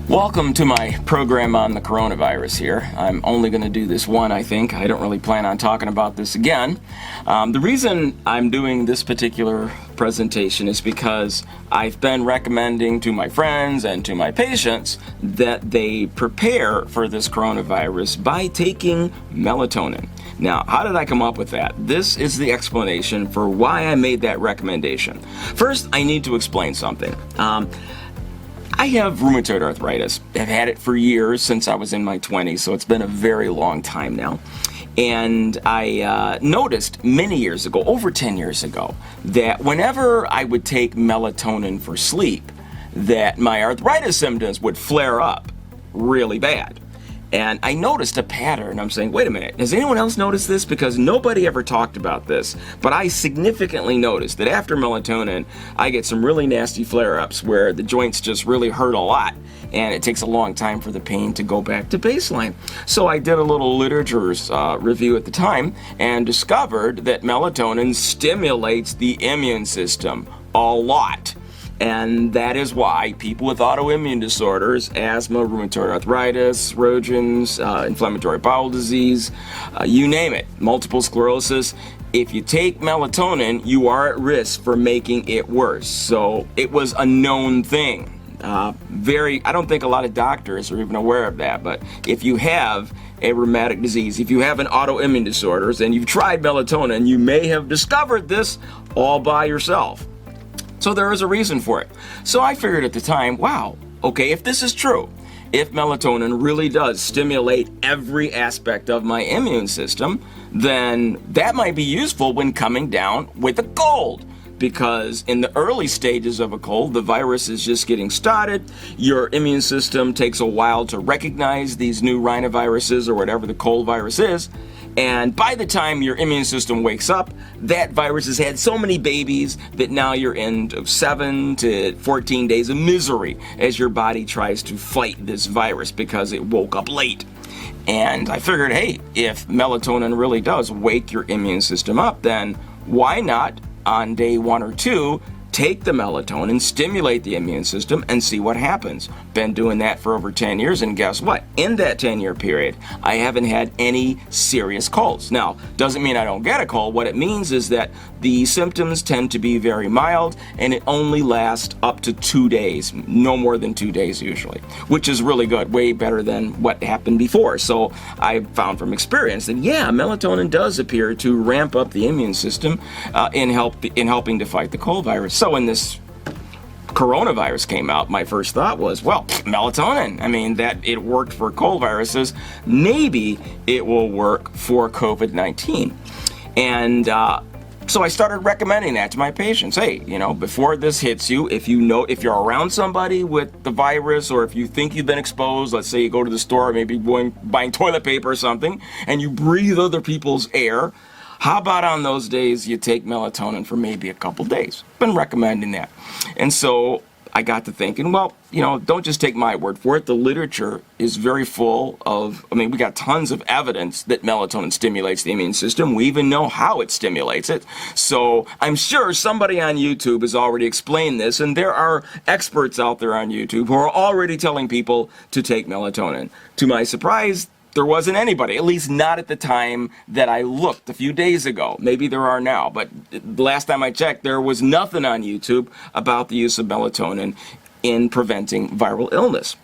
Welcome to my program on the coronavirus here. I'm only going to do this one, I think. I don't really plan on talking about this again. The reason I'm doing this particular presentation is because I've been recommending to my friends and to my patients that they prepare for this coronavirus by taking melatonin. Now, how did I come up with that? This is the explanation for why I made that recommendation. First, I need to explain something. I have rheumatoid arthritis. I've had it for years, since I was in my 20s, so it's been a very long time now. And I noticed many years ago, over 10 years ago, that whenever I would take melatonin for sleep, that my arthritis symptoms would flare up really bad. And I noticed a pattern. I'm saying, wait a minute, has anyone else noticed this? Because nobody ever talked about this. But I significantly noticed that after melatonin, I get some really nasty flare-ups where the joints just really hurt a lot. And it takes a long time for the pain to go back to baseline. So I did a little literature's review at the time and discovered that melatonin stimulates the immune system a lot. And that is why people with autoimmune disorders, asthma, rheumatoid arthritis, Sjögren's, inflammatory bowel disease, you name it, multiple sclerosis, if you take melatonin, you are at risk for making it worse. So it was a known thing. I don't think a lot of doctors are even aware of that, but if you have a rheumatic disease, if you have an autoimmune disorders and you've tried melatonin, you may have discovered this all by yourself. So there is a reason for it. So I figured at the time, wow, okay, if this is true, if melatonin really does stimulate every aspect of my immune system, then that might be useful when coming down with a cold. Because in the early stages of a cold, the virus is just getting started. Your immune system takes a while to recognize these new rhinoviruses or whatever the cold virus is. And by the time your immune system wakes up, that virus has had so many babies that now you're in 7 to 14 days of misery as your body tries to fight this virus because it woke up late. And I figured, hey, if melatonin really does wake your immune system up, then why not on day 1 or 2 take the melatonin, stimulate the immune system, and see what happens. Been doing that for over 10 years, and guess what? In that 10-year period, I haven't had any serious colds. Now, doesn't mean I don't get a cold. What it means is that the symptoms tend to be very mild, and it only lasts up to 2 days, no more than 2 days usually, which is really good, way better than what happened before. So I found from experience that, yeah, melatonin does appear to ramp up the immune system in helping to fight the cold virus. So when this coronavirus came out, my first thought was, well, melatonin. I mean, that it worked for cold viruses. Maybe it will work for COVID-19. And so I started recommending that to my patients. Hey, before this hits you, if you're around somebody with the virus, or if you think you've been exposed, let's say you go to the store, maybe buying toilet paper or something, and you breathe other people's air, how about on those days you take melatonin for maybe a couple days? Been recommending that. And so I got to thinking, well, don't just take my word for it. The literature is very full of, we got tons of evidence that melatonin stimulates the immune system. We even know how it stimulates it. So I'm sure somebody on YouTube has already explained this, and there are experts out there on YouTube who are already telling people to take melatonin. To my surprise, there wasn't anybody, at least not at the time that I looked a few days ago. Maybe there are now, but the last time I checked, there was nothing on YouTube about the use of melatonin in preventing viral illness.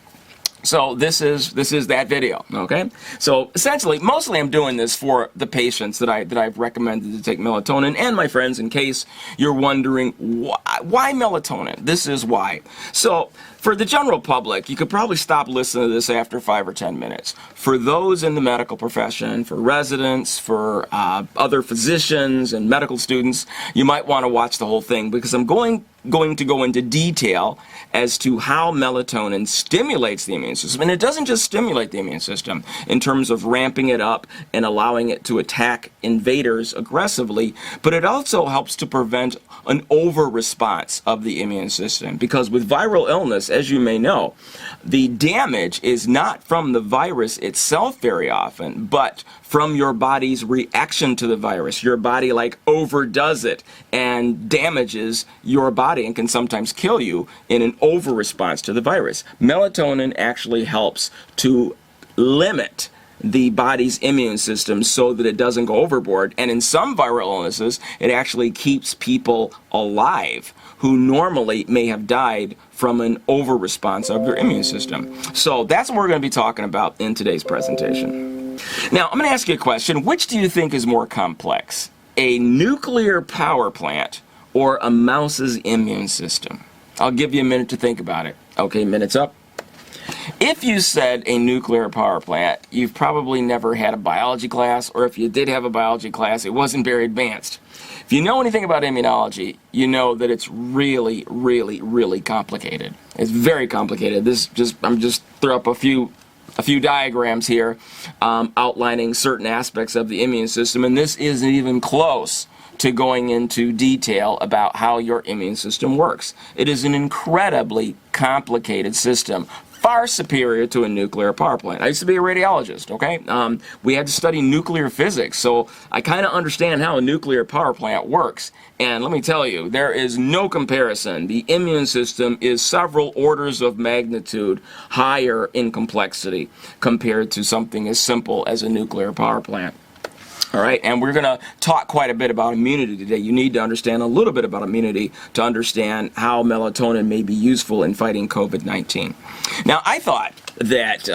So this is that video, okay? So essentially, mostly I'm doing this for the patients that I've recommended to take melatonin, and my friends, in case you're wondering why melatonin. This is why. So for the general public, you could probably stop listening to this after 5 or 10 minutes. For those in the medical profession, for residents, for other physicians and medical students, you might want to watch the whole thing, because I'm going to go into detail as to how melatonin stimulates the immune system. And it doesn't just stimulate the immune system in terms of ramping it up and allowing it to attack invaders aggressively, but it also helps to prevent an over-response of the immune system. Because with viral illness, as you may know, the damage is not from the virus itself very often, but from your body's reaction to the virus. Your body overdoes it and damages your body body and can sometimes kill you in an over response to the virus. Melatonin actually helps to limit the body's immune system so that it doesn't go overboard. And in some viral illnesses, it actually keeps people alive who normally may have died from an over response of their immune system. So that's what we're going to be talking about in today's presentation. Now, I'm going to ask you a question. Which do you think is more complex? A nuclear power plant or a mouse's immune system? I'll give you a minute to think about it. Okay, minute's up. If you said a nuclear power plant, you've probably never had a biology class, or if you did have a biology class, it wasn't very advanced. If you know anything about immunology, you know that it's really, really, really complicated. It's very complicated. I'm just throw up a few diagrams here outlining certain aspects of the immune system, and this isn't even close to going into detail about how your immune system works. It is an incredibly complicated system, far superior to a nuclear power plant. I used to be a radiologist, okay? We had to study nuclear physics, so I kind of understand how a nuclear power plant works. And let me tell you, there is no comparison. The immune system is several orders of magnitude higher in complexity compared to something as simple as a nuclear power plant. All right, and we're going to talk quite a bit about immunity today. You need to understand a little bit about immunity to understand how melatonin may be useful in fighting COVID-19. Now, I thought that,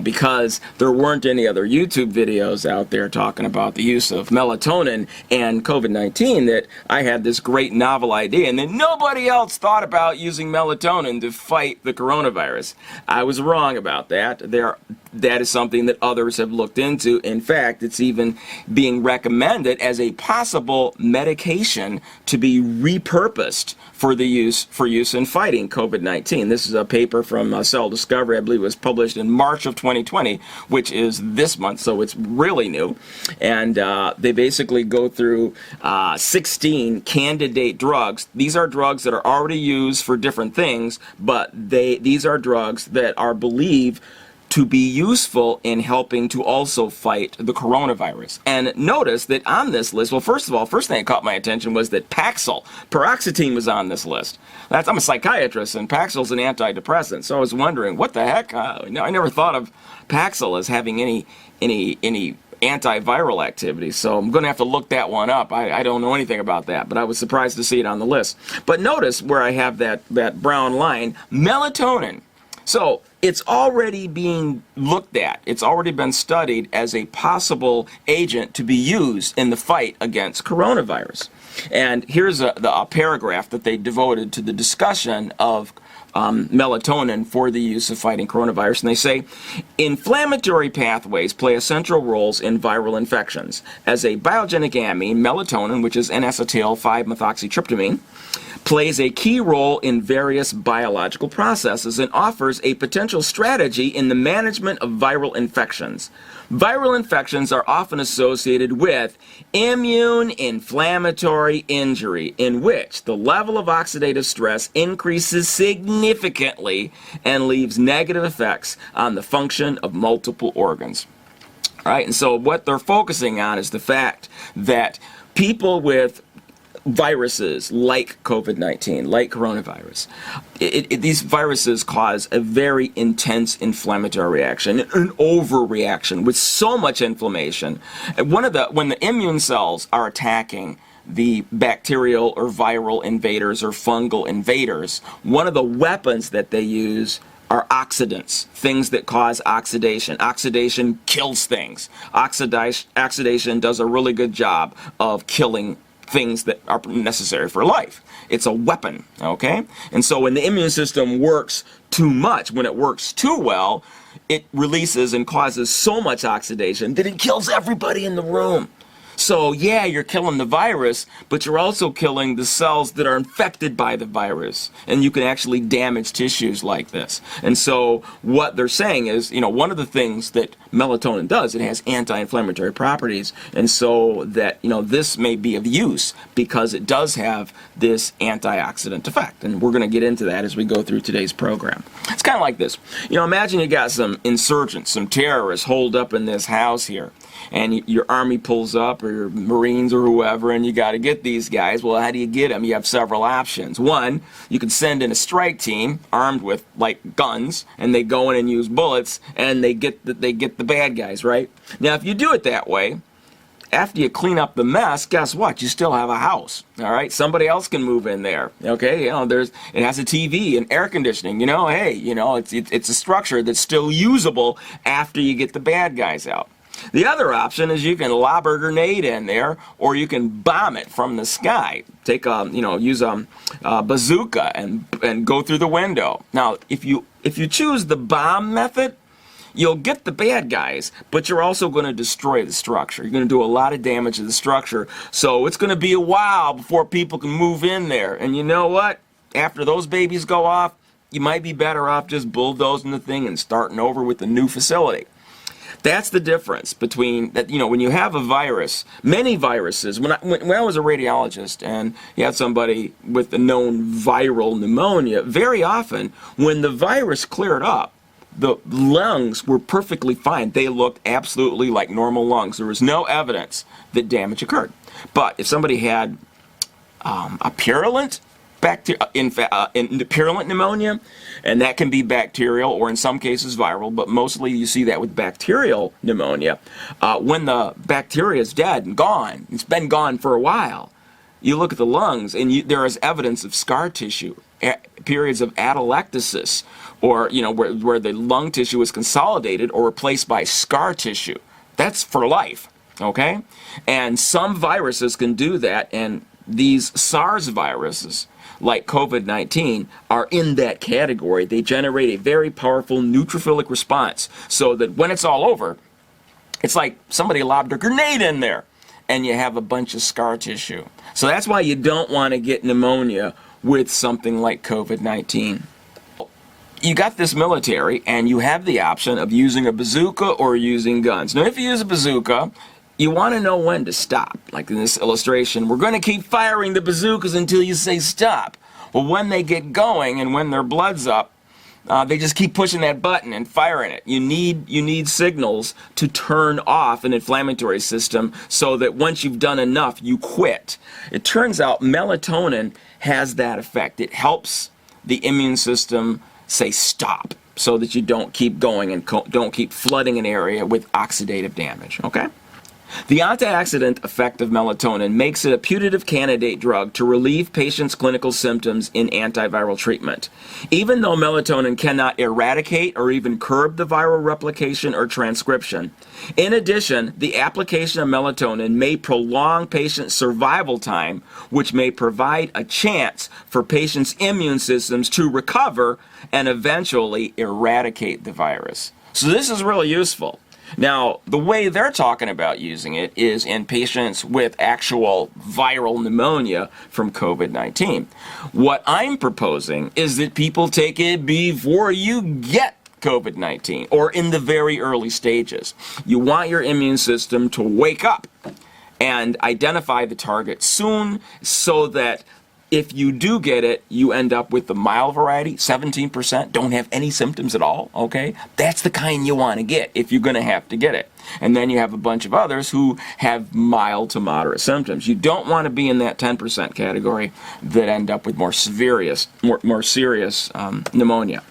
because there weren't any other YouTube videos out there talking about the use of melatonin and COVID-19, that I had this great novel idea, and that nobody else thought about using melatonin to fight the coronavirus. I was wrong about that. That is something that others have looked into. In fact, it's even being recommended as a possible medication to be repurposed for use in fighting COVID-19. This is a paper from Cell Discovery. I believe it was published in March of 2020, which is this month, so it's really new. And they basically go through 16 candidate drugs. These are drugs that are already used for different things, but these are drugs that are believed to be useful in helping to also fight the coronavirus. And notice that on this list, well, first of all, first thing that caught my attention was that paroxetine was on this list. I'm a psychiatrist, and Paxil's an antidepressant, so I was wondering, what the heck? I never thought of Paxil as having any antiviral activity, so I'm going to have to look that one up. I don't know anything about that, but I was surprised to see it on the list. But notice where I have that brown line, melatonin. So it's already being looked at. It's already been studied as a possible agent to be used in the fight against coronavirus. And here's a paragraph that they devoted to the discussion of melatonin for the use of fighting coronavirus. And they say, inflammatory pathways play essential roles in viral infections. As a biogenic amine, melatonin, which is N-acetyl 5-methoxytryptamine, plays a key role in various biological processes and offers a potential strategy in the management of viral infections. Viral infections are often associated with immune inflammatory injury, in which the level of oxidative stress increases significantly and leaves negative effects on the function of multiple organs. All right, and so what they're focusing on is the fact that people with viruses like COVID-19, like coronavirus, these viruses cause a very intense inflammatory reaction, an overreaction with so much inflammation. When the immune cells are attacking the bacterial or viral invaders or fungal invaders, one of the weapons that they use are oxidants, things that cause oxidation. Oxidation kills things. Oxidation does a really good job of killing things that are necessary for life. It's a weapon, okay? And so when the immune system works too much, when it works too well, it releases and causes so much oxidation that it kills everybody in the room. So yeah, you're killing the virus, but you're also killing the cells that are infected by the virus. And you can actually damage tissues like this. And so what they're saying is, one of the things that melatonin does, it has anti-inflammatory properties. And so that, this may be of use because it does have this antioxidant effect. And we're going to get into that as we go through today's program. It's kind of like this. Imagine you got some insurgents, some terrorists holed up in this house here. and your Army pulls up, or your Marines or whoever, and you got to get these guys. Well, how do you get them? You have several options. One, you can send in a strike team armed with like guns, and they go in and use bullets, and they get the bad guys, right? Now, if you do it that way, after you clean up the mess, guess what? You still have a house, all right? Somebody else can move in there, okay? You know, it has a TV and air conditioning, you know? Hey, you know, it's a structure that's still usable after you get the bad guys out. The other option is you can lob a grenade in there, or you can bomb it from the sky. Take use a bazooka and go through the window. Now, if you choose the bomb method, you'll get the bad guys, but you're also going to destroy the structure. You're going to do a lot of damage to the structure, so it's going to be a while before people can move in there. And you know what? After those babies go off, you might be better off just bulldozing the thing and starting over with a new facility. That's the difference between that. You know, when you have a virus, many viruses. When I was a radiologist and you had somebody with a known viral pneumonia, very often when the virus cleared up, the lungs were perfectly fine. They looked absolutely like normal lungs. There was no evidence that damage occurred. But if somebody had a purulent purulent pneumonia, and that can be bacterial or in some cases viral, but mostly you see that with bacterial pneumonia. When the bacteria is dead and gone, it's been gone for a while, you look at the lungs and there is evidence of scar tissue, periods of atelectasis, or where the lung tissue is consolidated or replaced by scar tissue. That's for life, okay? And some viruses can do that, and these SARS viruses, like COVID-19, are in that category. They generate a very powerful neutrophilic response, so that when it's all over, it's like somebody lobbed a grenade in there, and you have a bunch of scar tissue. So that's why you don't want to get pneumonia with something like COVID-19. You got this military, and you have the option of using a bazooka or using guns. Now, if you use a bazooka, you want to know when to stop. Like in this illustration, we're going to keep firing the bazookas until you say stop. Well, when they get going and when their blood's up, they just keep pushing that button and firing it. You need signals to turn off an inflammatory system so that once you've done enough, you quit. It turns out melatonin has that effect. It helps the immune system say stop so that you don't keep going and don't keep flooding an area with oxidative damage, okay? The antioxidant effect of melatonin makes it a putative candidate drug to relieve patients' clinical symptoms in antiviral treatment. Even though melatonin cannot eradicate or even curb the viral replication or transcription. In addition, the application of melatonin may prolong patient survival time, which may provide a chance for patients' immune systems to recover and eventually eradicate the virus. So this is really useful. Now, the way they're talking about using it is in patients with actual viral pneumonia from COVID-19. What I'm proposing is that people take it before you get COVID-19, or in the very early stages. You want your immune system to wake up and identify the target soon, so that if you do get it, you end up with the mild variety, 17%, don't have any symptoms at all, okay? That's the kind you want to get if you're going to have to get it. And then you have a bunch of others who have mild to moderate symptoms. You don't want to be in that 10% category that end up with more serious pneumonia.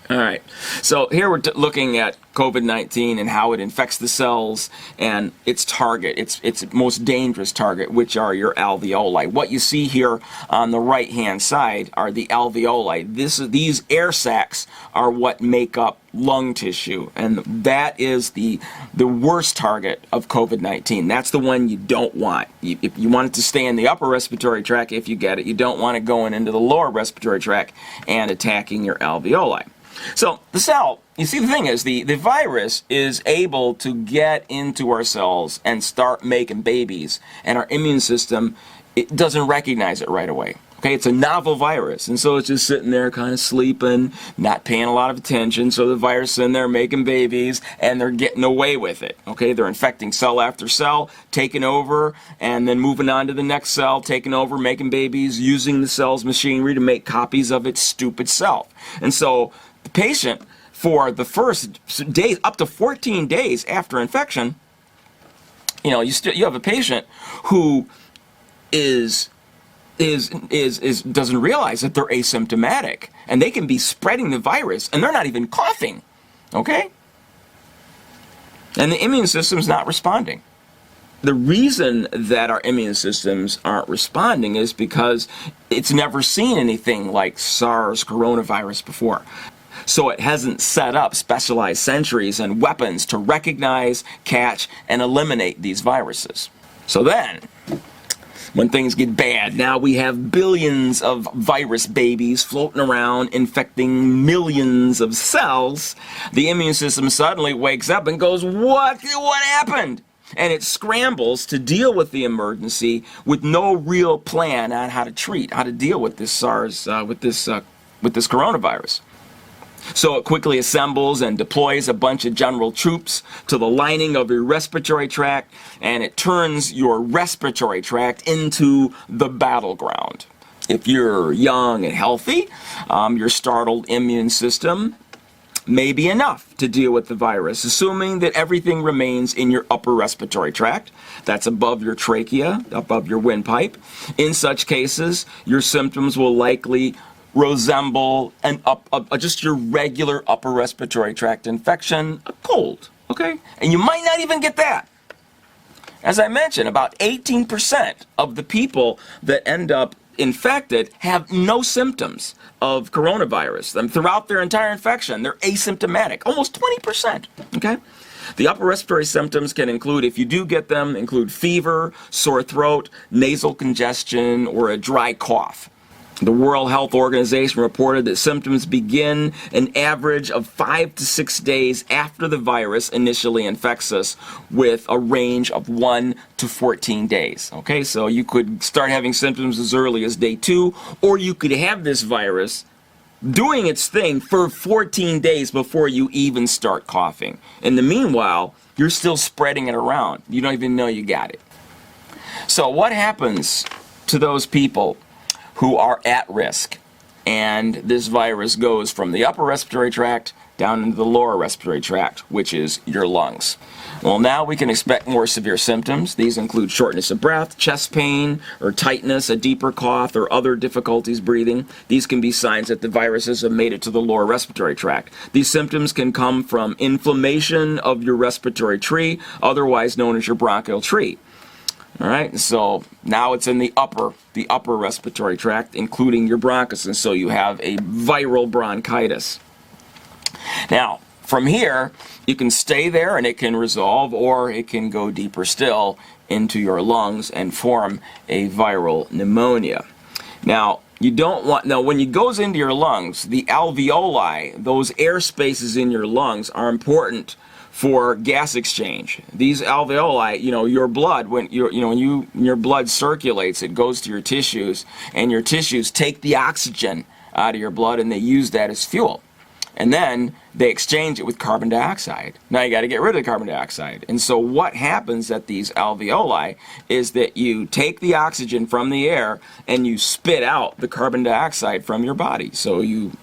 All right, so here we're looking at COVID-19 and how it infects the cells and its target, its most dangerous target, which are your alveoli. What you see here on the right-hand side are the alveoli. These air sacs are what make up lung tissue, and that is the worst target of COVID-19. That's the one you don't want. If you want it to stay in the upper respiratory tract, if you get it, you don't want it going into the lower respiratory tract and attacking your alveoli. So the cell, you see, the thing is, the virus is able to get into our cells and start making babies, and our immune system, it doesn't recognize it right away. Okay, it's a novel virus, and so it's just sitting there kind of sleeping, not paying a lot of attention. So the virus is in there making babies, and they're getting away with it. Okay, they're infecting cell after cell, taking over, and then moving on to the next cell, taking over, making babies, using the cell's machinery to make copies of its stupid self. And so the patient, for the first days, up to 14 days after infection, You have a patient who doesn't realize that they're asymptomatic, and they can be spreading the virus and they're not even coughing. Okay? And the immune system's not responding. The reason that our immune systems aren't responding is because it's never seen anything like SARS coronavirus before. So it hasn't set up specialized sentries and weapons to recognize, catch, and eliminate these viruses. So then, when things get bad, now we have billions of virus babies floating around infecting millions of cells. The immune system suddenly wakes up and goes, what happened? And it scrambles to deal with the emergency with no real plan on how to deal with this SARS, with this coronavirus. So it quickly assembles and deploys a bunch of general troops to the lining of your respiratory tract, and it turns your respiratory tract into the battleground. If you're young and healthy, your startled immune system may be enough to deal with the virus, assuming that everything remains in your upper respiratory tract. That's above your trachea, above your windpipe. In such cases, your symptoms will likely resemble just your regular upper respiratory tract infection, a cold, okay? And you might not even get that. As I mentioned, about 18% of the people that end up infected have no symptoms of coronavirus. Throughout their entire infection, they're asymptomatic, almost 20%, okay? The upper respiratory symptoms can include, if you do get them, include fever, sore throat, nasal congestion, or a dry cough. The World Health Organization reported that symptoms begin an average of 5 to 6 days after the virus initially infects us, with a range of 1 to 14 days. Okay, so you could start having symptoms as early as day 2, or you could have this virus doing its thing for 14 days before you even start coughing. In the meanwhile, you're still spreading it around. You don't even know you got it. So what happens to those people who are at risk, and this virus goes from the upper respiratory tract down into the lower respiratory tract, which is your lungs? Well, now we can expect more severe symptoms. These include shortness of breath, chest pain, or tightness, a deeper cough, or other difficulties breathing. These can be signs that the viruses have made it to the lower respiratory tract. These symptoms can come from inflammation of your respiratory tree, otherwise known as your bronchial tree. All right, so now it's in the upper respiratory tract, including your bronchus, and so you have a viral bronchitis. Now, from here, you can stay there and it can resolve, or it can go deeper still into your lungs and form a viral pneumonia. Now, when it goes into your lungs, the alveoli, those air spaces in your lungs, are important for gas exchange. These alveoli, your blood, when your blood circulates, it goes to your tissues, and your tissues take the oxygen out of your blood and they use that as fuel. And then they exchange it with carbon dioxide. Now you got to get rid of the carbon dioxide. And so what happens at these alveoli is that you take the oxygen from the air and you spit out the carbon dioxide from your body. So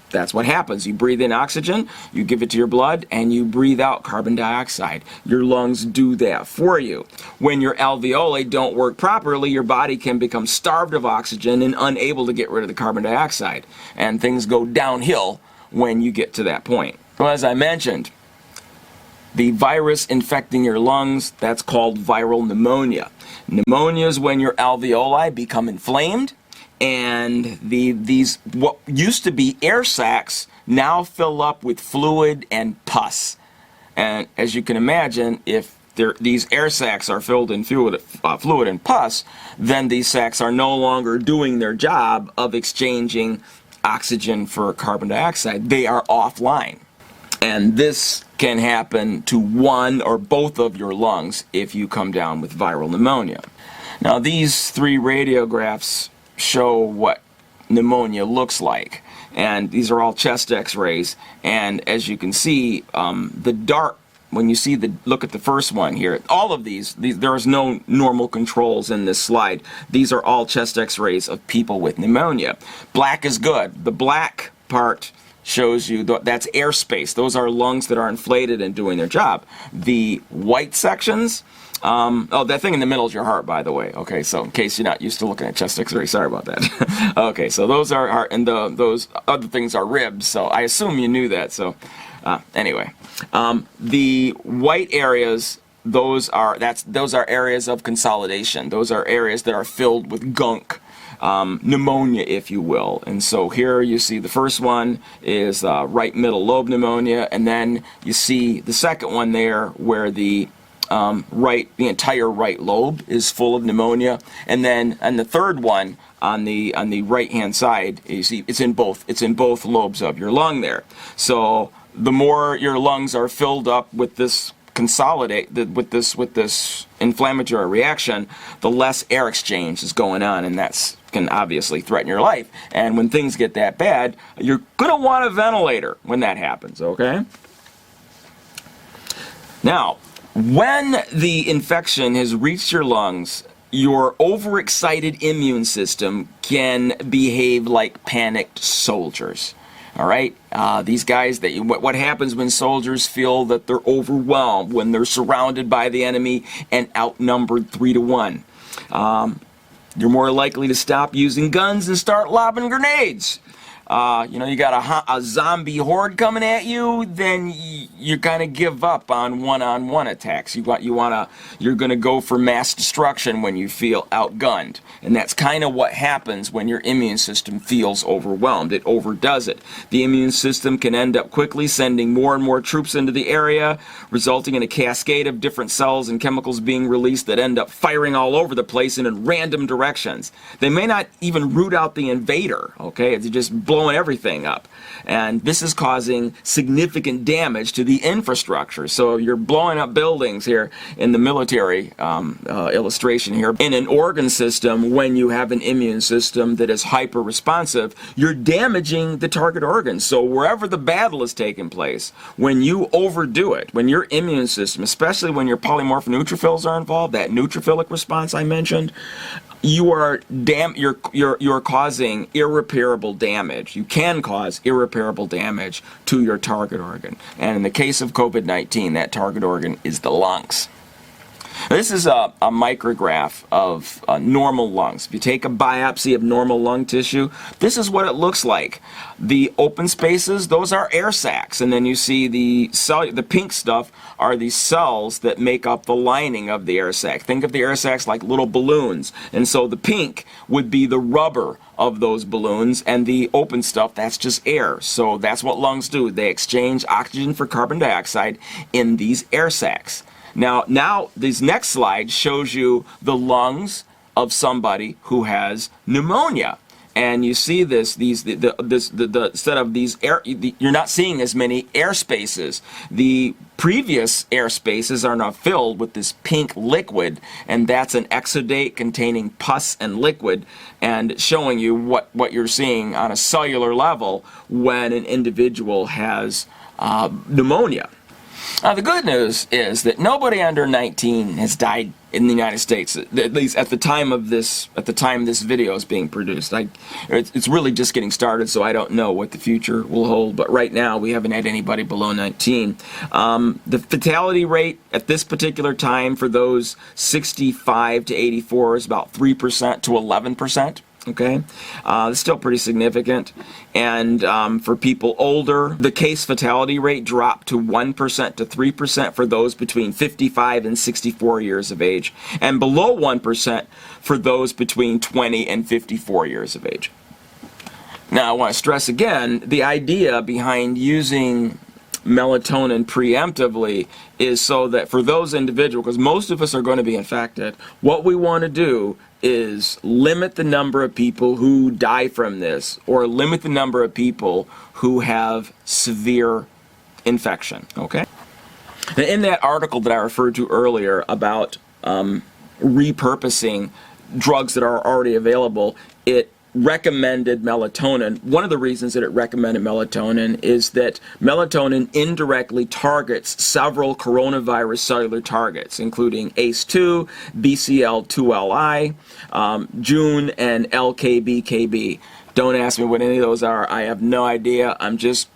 that's what happens. You breathe in oxygen, you give it to your blood, and you breathe out carbon dioxide. Your lungs do that for you. When your alveoli don't work properly, your body can become starved of oxygen and unable to get rid of the carbon dioxide. And things go downhill when you get to that point. So as I mentioned, the virus infecting your lungs, that's called viral pneumonia. Pneumonia is when your alveoli become inflamed, and these what used to be air sacs now fill up with fluid and pus. And as you can imagine, if these air sacs are filled in fluid and pus, then these sacs are no longer doing their job of exchanging oxygen for carbon dioxide. They are offline. And this can happen to one or both of your lungs if you come down with viral pneumonia. Now, these 3 radiographs show what pneumonia looks like. And these are all chest x-rays. And as you can see, when you look at the first one here, all of these, there is no normal controls in this slide. These are all chest x-rays of people with pneumonia. Black is good. The black part shows you that's airspace. Those are lungs that are inflated and doing their job. The white sections Oh, that thing in the middle is your heart, by the way. Okay, so in case you're not used to looking at chest X-ray, sorry about that. Okay, so those are heart, and those other things are ribs. So I assume you knew that. So anyway, the white areas, those are areas of consolidation. Those are areas that are filled with gunk. Pneumonia, if you will. And so here you see the first one is right middle lobe pneumonia, and then you see the second one there where the entire right lobe is full of pneumonia, and then the third one on the right hand side, you see it's in both lobes of your lung there. So the more your lungs are filled up with this with this inflammatory reaction, the less air exchange is going on, and that can obviously threaten your life. And when things get that bad, you're going to want a ventilator when that happens, okay? Now, when the infection has reached your lungs, your overexcited immune system can behave like panicked soldiers. All right, these guys, what happens when soldiers feel that they're overwhelmed, when they're surrounded by the enemy and outnumbered 3-1? You're more likely to stop using guns and start lobbing grenades. You got a zombie horde coming at you, then you're gonna give up on one-on-one attacks. You're gonna go for mass destruction when you feel outgunned, and that's kind of what happens when your immune system feels overwhelmed. It overdoes it. The immune system can end up quickly sending more and more troops into the area, resulting in a cascade of different cells and chemicals being released that end up firing all over the place and in random directions. They may not even root out the invader. Okay, it's just blowing everything up, and this is causing significant damage to the infrastructure. So you're blowing up buildings here in the military illustration here. In an organ system, when you have an immune system that is hyper responsive, you're damaging the target organs. So wherever the battle is taking place, when you overdo it, when your immune system, especially when your polymorph neutrophils are involved, that neutrophilic response I mentioned, you're causing irreparable damage. You can cause irreparable damage to your target organ. And in the case of COVID-19, that target organ is the lungs. This is a micrograph of normal lungs. If you take a biopsy of normal lung tissue, this is what it looks like. The open spaces, those are air sacs, and then you see the pink stuff are the cells that make up the lining of the air sac. Think of the air sacs like little balloons, and so the pink would be the rubber of those balloons, and the open stuff, that's just air. So that's what lungs do. They exchange oxygen for carbon dioxide in these air sacs. Now this next slide shows you the lungs of somebody who has pneumonia, and you see instead of these you're not seeing as many air spaces. The previous air spaces are now filled with this pink liquid, and that's an exudate containing pus and liquid, and showing you what you're seeing on a cellular level when an individual has pneumonia. Now, the good news is that nobody under 19 has died in the United States, at least at the time this video is being produced. It's really just getting started, so I don't know what the future will hold, but right now we haven't had anybody below 19. The fatality rate at this particular time for those 65 to 84 is about 3% to 11%. Okay, it's still pretty significant. And for people older, the case fatality rate dropped to 1% to 3% for those between 55 and 64 years of age, and below 1% for those between 20 and 54 years of age. Now, I want to stress again, the idea behind using melatonin preemptively is so that for those individuals, because most of us are going to be infected, what we want to do is limit the number of people who die from this, or limit the number of people who have severe infection, okay? In that article that I referred to earlier about repurposing drugs that are already available, it recommended melatonin. One of the reasons that it recommended melatonin is that melatonin indirectly targets several coronavirus cellular targets, including ACE2, BCL2LI, Jun, and LKBKB. Don't ask me what any of those are. I have no idea. I'm just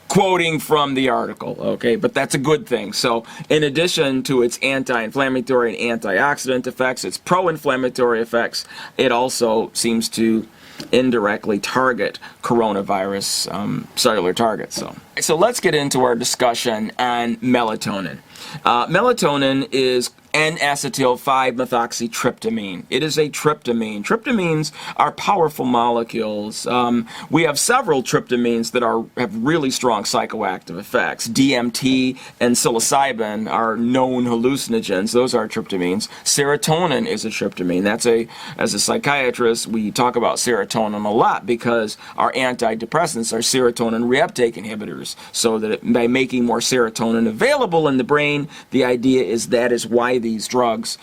quoting from the article, okay, but that's a good thing. So in addition to its anti-inflammatory and antioxidant effects, its pro-inflammatory effects, it also seems to indirectly target coronavirus cellular targets. So let's get into our discussion on melatonin. Melatonin is N-acetyl 5-methoxytryptamine. It is a tryptamine. Tryptamines are powerful molecules. We have several tryptamines that have really strong psychoactive effects. DMT and psilocybin are known hallucinogens. Those are tryptamines. Serotonin is a tryptamine. As a psychiatrist, we talk about serotonin a lot because our antidepressants are serotonin reuptake inhibitors. So that by making more serotonin available in the brain, the idea is that is why these drugs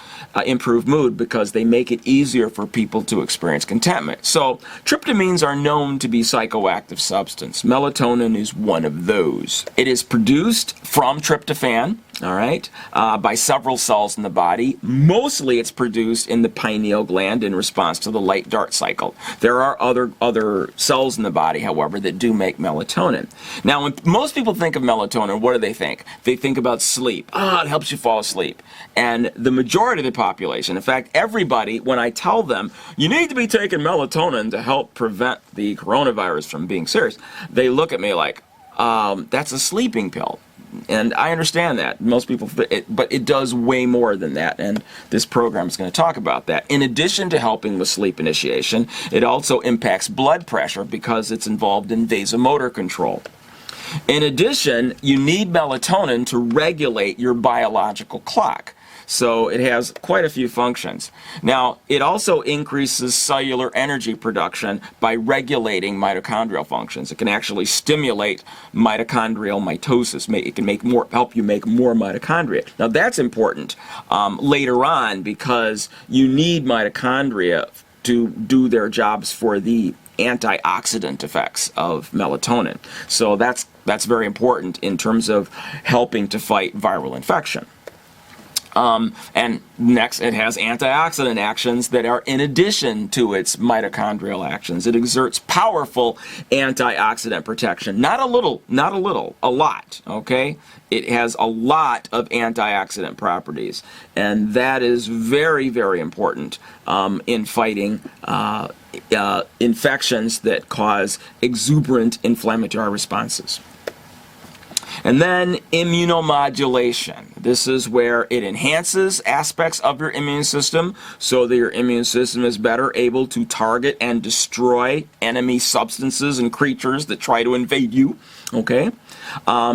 improve mood, because they make it easier for people to experience contentment. So tryptamines are known to be psychoactive substance. Melatonin is one of those. It is produced from tryptophan, all right, by several cells in the body. Mostly it's produced in the pineal gland in response to the light-dark cycle. There are other cells in the body, however, that do make melatonin. Now, when most people think of melatonin, what do they think? They think about sleep. It helps you fall asleep. And the majority of the population, in fact, everybody, when I tell them, you need to be taking melatonin to help prevent the coronavirus from being serious, they look at me like, that's a sleeping pill. And I understand that. Most people, but it does way more than that, and this program is going to talk about that. In addition to helping with sleep initiation, it also impacts blood pressure because it's involved in vasomotor control. In addition, you need melatonin to regulate your biological clock. So it has quite a few functions. Now, it also increases cellular energy production by regulating mitochondrial functions. It can actually stimulate mitochondrial mitosis. It can help you make more mitochondria. Now, that's important later on because you need mitochondria to do their jobs for the antioxidant effects of melatonin. So that's very important in terms of helping to fight viral infection. And next, it has antioxidant actions that are in addition to its mitochondrial actions. It exerts powerful antioxidant protection. Not a little, a lot, okay? It has a lot of antioxidant properties, and that is very, very important in fighting infections that cause exuberant inflammatory responses. And then immunomodulation. This is where it enhances aspects of your immune system so that your immune system is better able to target and destroy enemy substances and creatures that try to invade you, okay,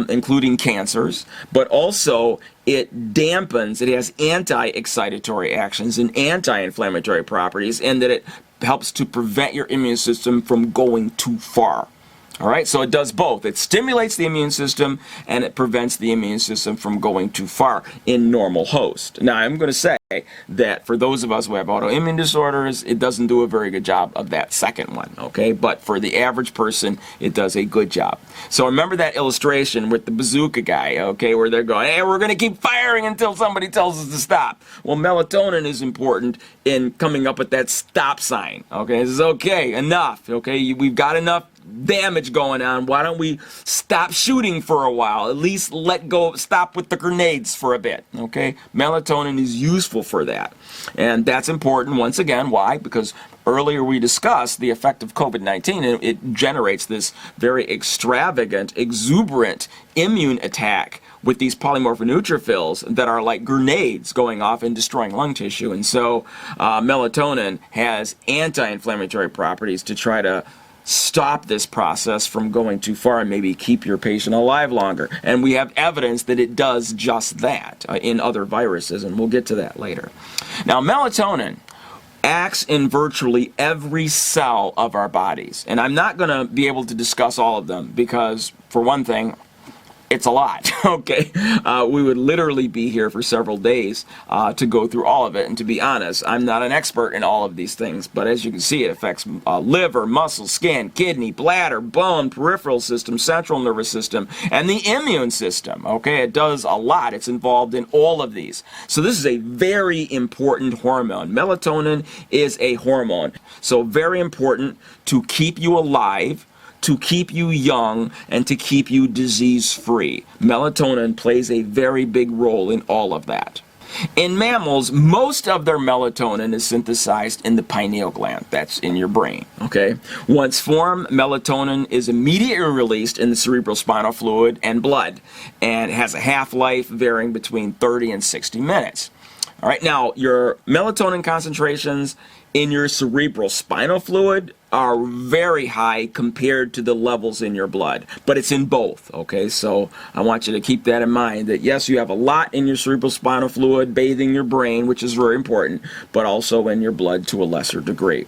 including cancers. But also it dampens, it has anti-excitatory actions and anti-inflammatory properties, and that it helps to prevent your immune system from going too far. All right, so it does both. It stimulates the immune system and it prevents the immune system from going too far in normal host. Now, I'm going to say that for those of us who have autoimmune disorders, it doesn't do a very good job of that second one, okay? But for the average person, it does a good job. So remember that illustration with the bazooka guy, okay, where they're going, hey, we're going to keep firing until somebody tells us to stop. Well, melatonin is important in coming up with that stop sign, okay? This is okay, enough, okay? We've got enough damage going on. Why don't we stop shooting for a while? At least let go, stop with the grenades for a bit, okay? Melatonin is useful for that. And that's important, once again. Why? Because earlier we discussed the effect of COVID-19, and it generates this very extravagant, exuberant immune attack with these polymorphic neutrophils that are like grenades going off and destroying lung tissue. And so melatonin has anti-inflammatory properties to try to stop this process from going too far and maybe keep your patient alive longer. And we have evidence that it does just that in other viruses, and we'll get to that later. Now, melatonin acts in virtually every cell of our bodies. And I'm not going to be able to discuss all of them because, for one thing, it's a lot, okay? We would literally be here for several days to go through all of it. And to be honest, I'm not an expert in all of these things, but as you can see, it affects liver, muscle, skin, kidney, bladder, bone, peripheral system, central nervous system, and the immune system, okay? It does a lot. It's involved in all of these. So this is a very important hormone. Melatonin is a hormone. So very important to keep you alive, to keep you young and to keep you disease-free. Melatonin plays a very big role in all of that. In mammals, most of their melatonin is synthesized in the pineal gland. That's in your brain, okay? Once formed, melatonin is immediately released in the cerebrospinal fluid and blood, and has a half-life varying between 30 and 60 minutes. All right, now, your melatonin concentrations in your cerebral spinal fluid are very high compared to the levels in your blood, but it's in both, okay? So I want you to keep that in mind, that yes, you have a lot in your cerebral spinal fluid bathing your brain, which is very important, but also in your blood to a lesser degree.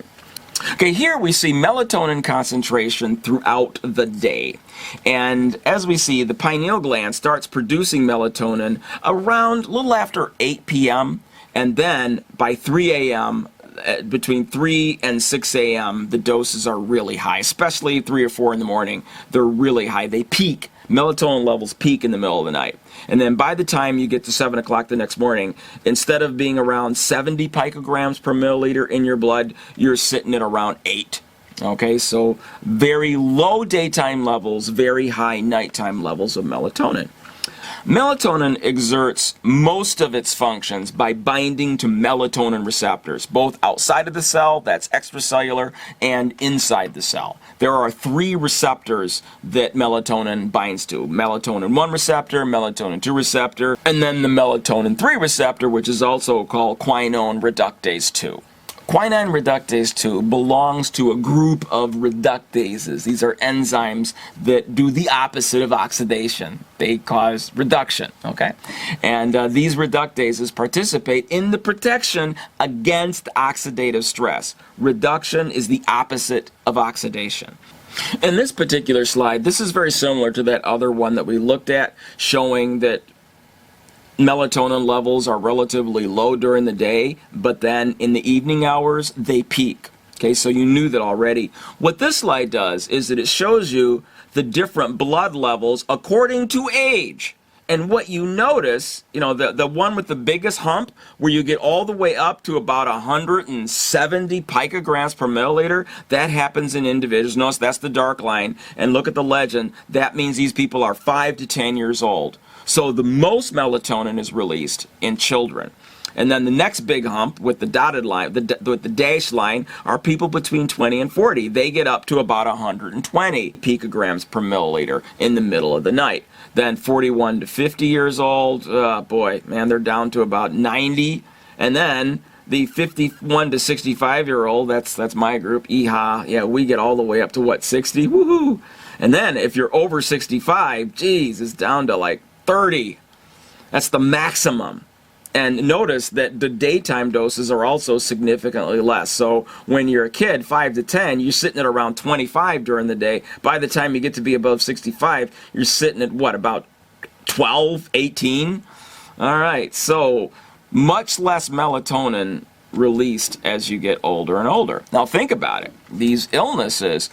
Okay, here we see melatonin concentration throughout the day. And as we see, the pineal gland starts producing melatonin around a little after 8 p.m. And then by 3 a.m., between 3 and 6 a.m., the doses are really high, especially 3 or 4 in the morning. They're really high. They peak. Melatonin levels peak in the middle of the night. And then by the time you get to 7 o'clock the next morning, instead of being around 70 picograms per milliliter in your blood, you're sitting at around 8. Okay, so very low daytime levels, very high nighttime levels of melatonin. Melatonin exerts most of its functions by binding to melatonin receptors, both outside of the cell, that's extracellular, and inside the cell. There are 3 receptors that melatonin binds to. Melatonin 1 receptor, melatonin 2 receptor, and then the melatonin 3 receptor, which is also called quinone reductase 2. Quinine reductase 2 belongs to a group of reductases. These are enzymes that do the opposite of oxidation. They cause reduction, okay? And these reductases participate in the protection against oxidative stress. Reduction is the opposite of oxidation. In this particular slide, this is very similar to that other one that we looked at, showing that melatonin levels are relatively low during the day, but then in the evening hours, they peak. Okay, so you knew that already. What this slide does is that it shows you the different blood levels according to age. And what you notice, you know, the one with the biggest hump, where you get all the way up to about 170 picograms per milliliter, that happens in individuals. Notice that's the dark line. And look at the legend. That means these people are 5 to 10 years old. So the most melatonin is released in children. And then the next big hump with the dotted line, with the dashed line, are people between 20 and 40. They get up to about 120 picograms per milliliter in the middle of the night. Then 41 to 50 years old, boy, man, they're down to about 90. And then the 51 to 65-year-old, that's my group, EHA, yeah, we get all the way up to what, 60? Woohoo! And then if you're over 65, geez, it's down to like 30. That's the maximum. And notice that the daytime doses are also significantly less. So when you're a kid, 5 to 10, you're sitting at around 25 during the day. By the time you get to be above 65, you're sitting at what, about 12, 18? All right, so much less melatonin released as you get older and older. Now think about it. These illnesses,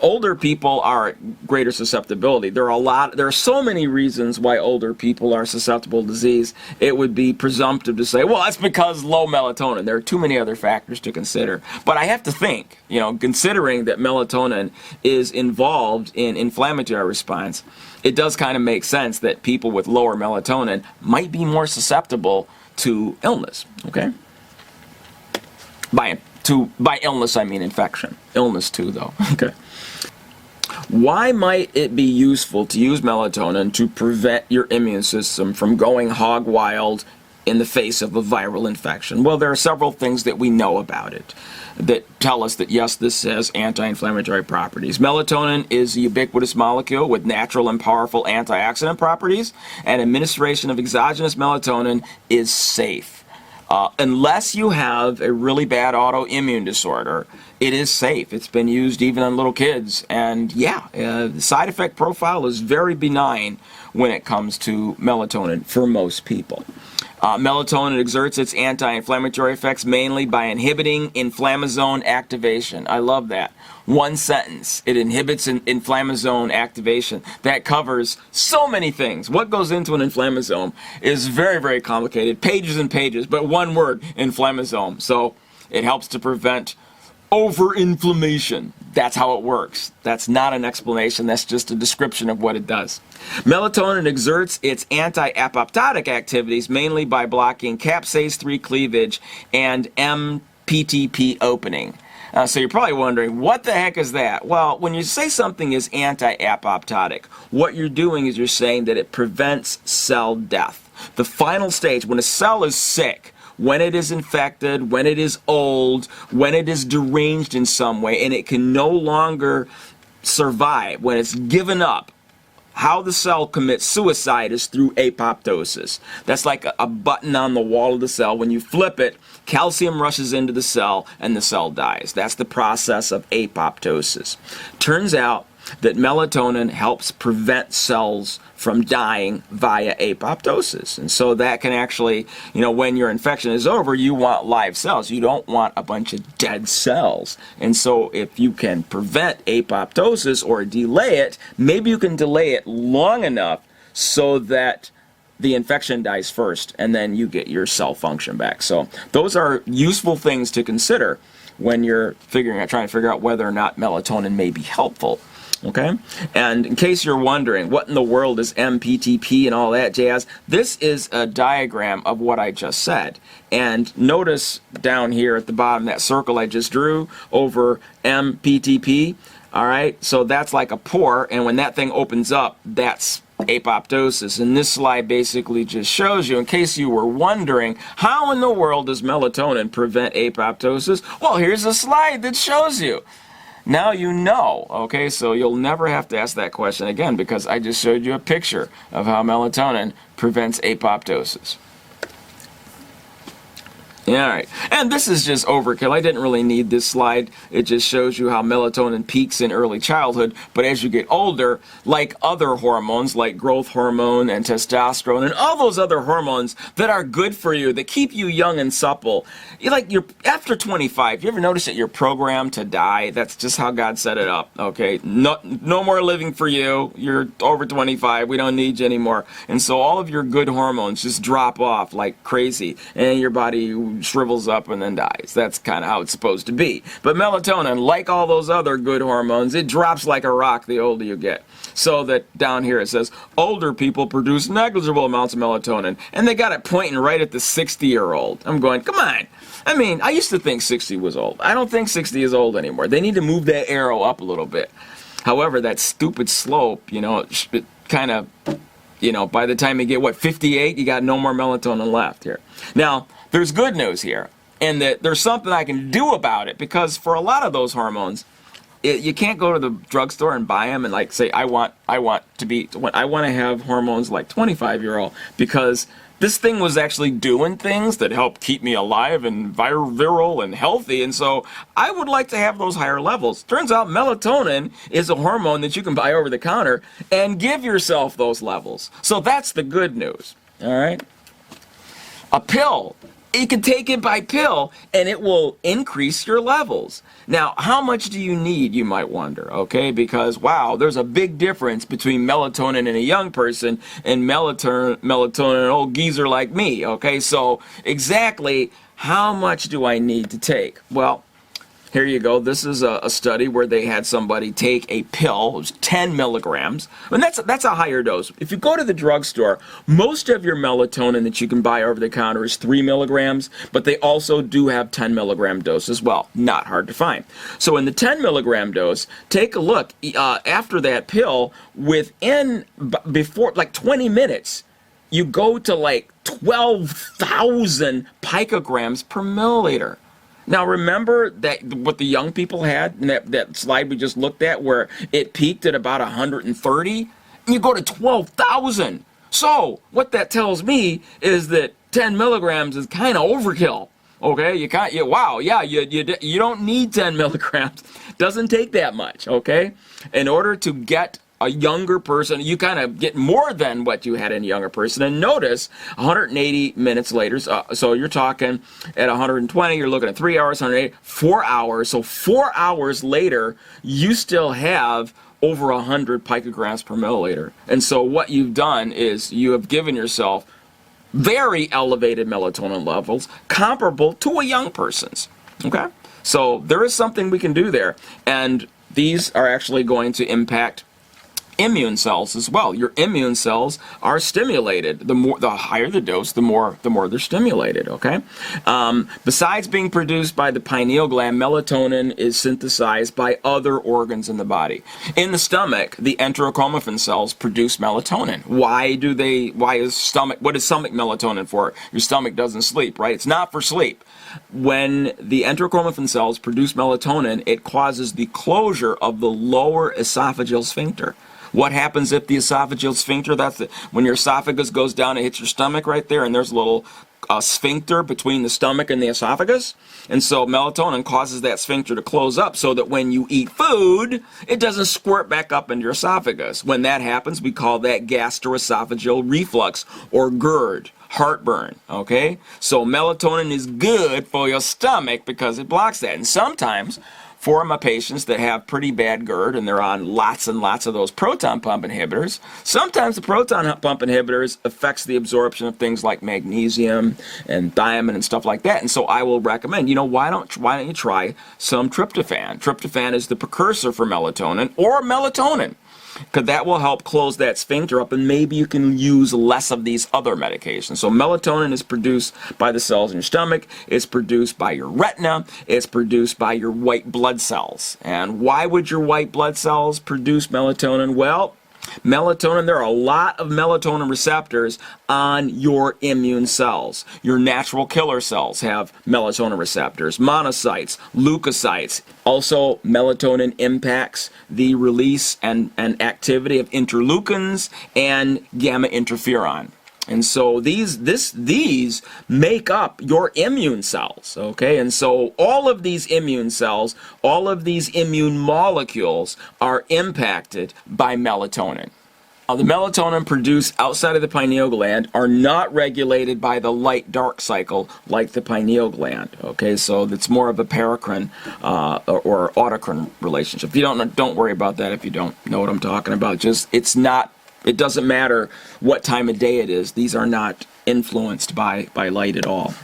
older people are at greater susceptibility. There are so many reasons why older people are susceptible to disease. It would be presumptive to say, well, that's because low melatonin. There are too many other factors to consider. But I have to think, you know, considering that melatonin is involved in inflammatory response, it does kind of make sense that people with lower melatonin might be more susceptible to illness, okay? By illness, I mean infection. Illness too, though, okay? Why might it be useful to use melatonin to prevent your immune system from going hog wild in the face of a viral infection? Well, there are several things that we know about it that tell us that, yes, this has anti-inflammatory properties. Melatonin is a ubiquitous molecule with natural and powerful antioxidant properties, and administration of exogenous melatonin is safe. Unless you have a really bad autoimmune disorder, it is safe. It's been used even on little kids. And yeah, the side effect profile is very benign when it comes to melatonin for most people. Melatonin exerts its anti-inflammatory effects mainly by inhibiting inflammasome activation. I love that. One sentence. It inhibits inflammasome activation. That covers so many things. What goes into an inflammasome is very, very complicated. Pages and pages, but one word, inflammasome. So it helps to prevent overinflammation. That's how it works. That's not an explanation. That's just a description of what it does. Melatonin exerts its anti-apoptotic activities mainly by blocking capsase-3 cleavage and MPTP opening. So you're probably wondering, what the heck is that? Well, when you say something is anti-apoptotic, what you're doing is you're saying that it prevents cell death. The final stage, when a cell is sick, when it is infected, when it is old, when it is deranged in some way, and it can no longer survive, when it's given up, how the cell commits suicide is through apoptosis. That's like a button on the wall of the cell. When you flip it, calcium rushes into the cell and the cell dies. That's the process of apoptosis. Turns out that melatonin helps prevent cells from dying via apoptosis. And so that can actually, when your infection is over, you want live cells. You don't want a bunch of dead cells. And so if you can prevent apoptosis or delay it, maybe you can delay it long enough so that the infection dies first and then you get your cell function back. So those are useful things to consider when you're trying to figure out whether or not melatonin may be helpful. Okay? And in case you're wondering, what in the world is MPTP and all that jazz? This is a diagram of what I just said. And notice down here at the bottom, that circle I just drew over MPTP. All right? So that's like a pore, and when that thing opens up, that's apoptosis. And this slide basically just shows you, in case you were wondering, how in the world does melatonin prevent apoptosis? Well, here's a slide that shows you. Now you know, okay, so you'll never have to ask that question again because I just showed you a picture of how melatonin prevents apoptosis. Yeah, all right. And this is just overkill. I didn't really need this slide. It just shows you how melatonin peaks in early childhood, but as you get older, like other hormones, like growth hormone and testosterone and all those other hormones that are good for you, that keep you young and supple, you're after 25, you ever notice that you're programmed to die? That's just how God set it up, okay? No more living for you. You're over 25. We don't need you anymore. And so all of your good hormones just drop off like crazy, and your body shrivels up and then dies. That's kind of how it's supposed to be. But melatonin, like all those other good hormones, it drops like a rock the older you get. So that down here it says, older people produce negligible amounts of melatonin, and they got it pointing right at the 60-year-old. I'm going, come on. I mean, I used to think 60 was old. I don't think 60 is old anymore. They need to move that arrow up a little bit. However, that stupid slope, it kind of, by the time you get, 58, you got no more melatonin left here. Now, there's good news here, and that there's something I can do about it, because for a lot of those hormones, you can't go to the drugstore and buy them and say, I want to have hormones like 25-year-old, because this thing was actually doing things that help keep me alive and virile and healthy, and so I would like to have those higher levels. Turns out melatonin is a hormone that you can buy over the counter and give yourself those levels. So that's the good news, all right? A pill. You can take it by pill, and it will increase your levels. Now, how much do you need, you might wonder, okay? Because, wow, there's a big difference between melatonin in a young person and melatonin in an old geezer like me, okay? So, exactly how much do I need to take? Well, here you go. This is a study where they had somebody take a pill. It was 10 milligrams. And that's a higher dose. If you go to the drugstore, most of your melatonin that you can buy over the counter is 3 milligrams, but they also do have 10 milligram dose as well. Not hard to find. So in the 10 milligram dose, take a look. After that pill, before 20 minutes, you go to 12,000 picograms per milliliter. Now remember that what the young people had in that slide we just looked at, where it peaked at about 130, and you go to 12,000. So what that tells me is that 10 milligrams is kind of overkill. Okay, you don't need 10 milligrams. Doesn't take that much. Okay, in order to get a younger person, you kind of get more than what you had in a younger person. And notice 180 minutes later, so you're talking at 120, you're looking at 3 hours, 180, 4 hours. So 4 hours later, you still have over 100 picograms per milliliter. And so what you've done is you have given yourself very elevated melatonin levels comparable to a young person's. Okay? So there is something we can do there. And these are actually going to impact immune cells as well. Your immune cells are stimulated. The higher the dose, the more they're stimulated. Okay. Besides being produced by the pineal gland, melatonin is synthesized by other organs in the body. In the stomach, the enterochromaffin cells produce melatonin. What is stomach melatonin for? Your stomach doesn't sleep, right? It's not for sleep. When the enterochromaffin cells produce melatonin, it causes the closure of the lower esophageal sphincter. What happens if the esophageal sphincter, when your esophagus goes down, it hits your stomach right there, and there's a little sphincter between the stomach and the esophagus. And so melatonin causes that sphincter to close up so that when you eat food, it doesn't squirt back up into your esophagus. When that happens, we call that gastroesophageal reflux, or GERD, heartburn. Okay? So melatonin is good for your stomach because it blocks that. And sometimes, for my patients that have pretty bad GERD and they're on lots and lots of those proton pump inhibitors, sometimes the proton pump inhibitors affects the absorption of things like magnesium and thiamine and stuff like that. And so I will recommend, why don't you try some tryptophan? Tryptophan is the precursor for melatonin, or melatonin, because that will help close that sphincter up, and maybe you can use less of these other medications. So melatonin is produced by the cells in your stomach, it's produced by your retina, it's produced by your white blood cells. And why would your white blood cells produce melatonin? Well, melatonin, there are a lot of melatonin receptors on your immune cells. Your natural killer cells have melatonin receptors, monocytes, leukocytes. Also, melatonin impacts the release and activity of interleukins and gamma interferon. And so these make up your immune cells, okay? And so all of these immune cells, all of these immune molecules are impacted by melatonin. Now, the melatonin produced outside of the pineal gland are not regulated by the light-dark cycle like the pineal gland, okay? So it's more of a paracrine or autocrine relationship. If you don't worry about that if you don't know what I'm talking about. It doesn't matter what time of day it is. These are not influenced by light at all.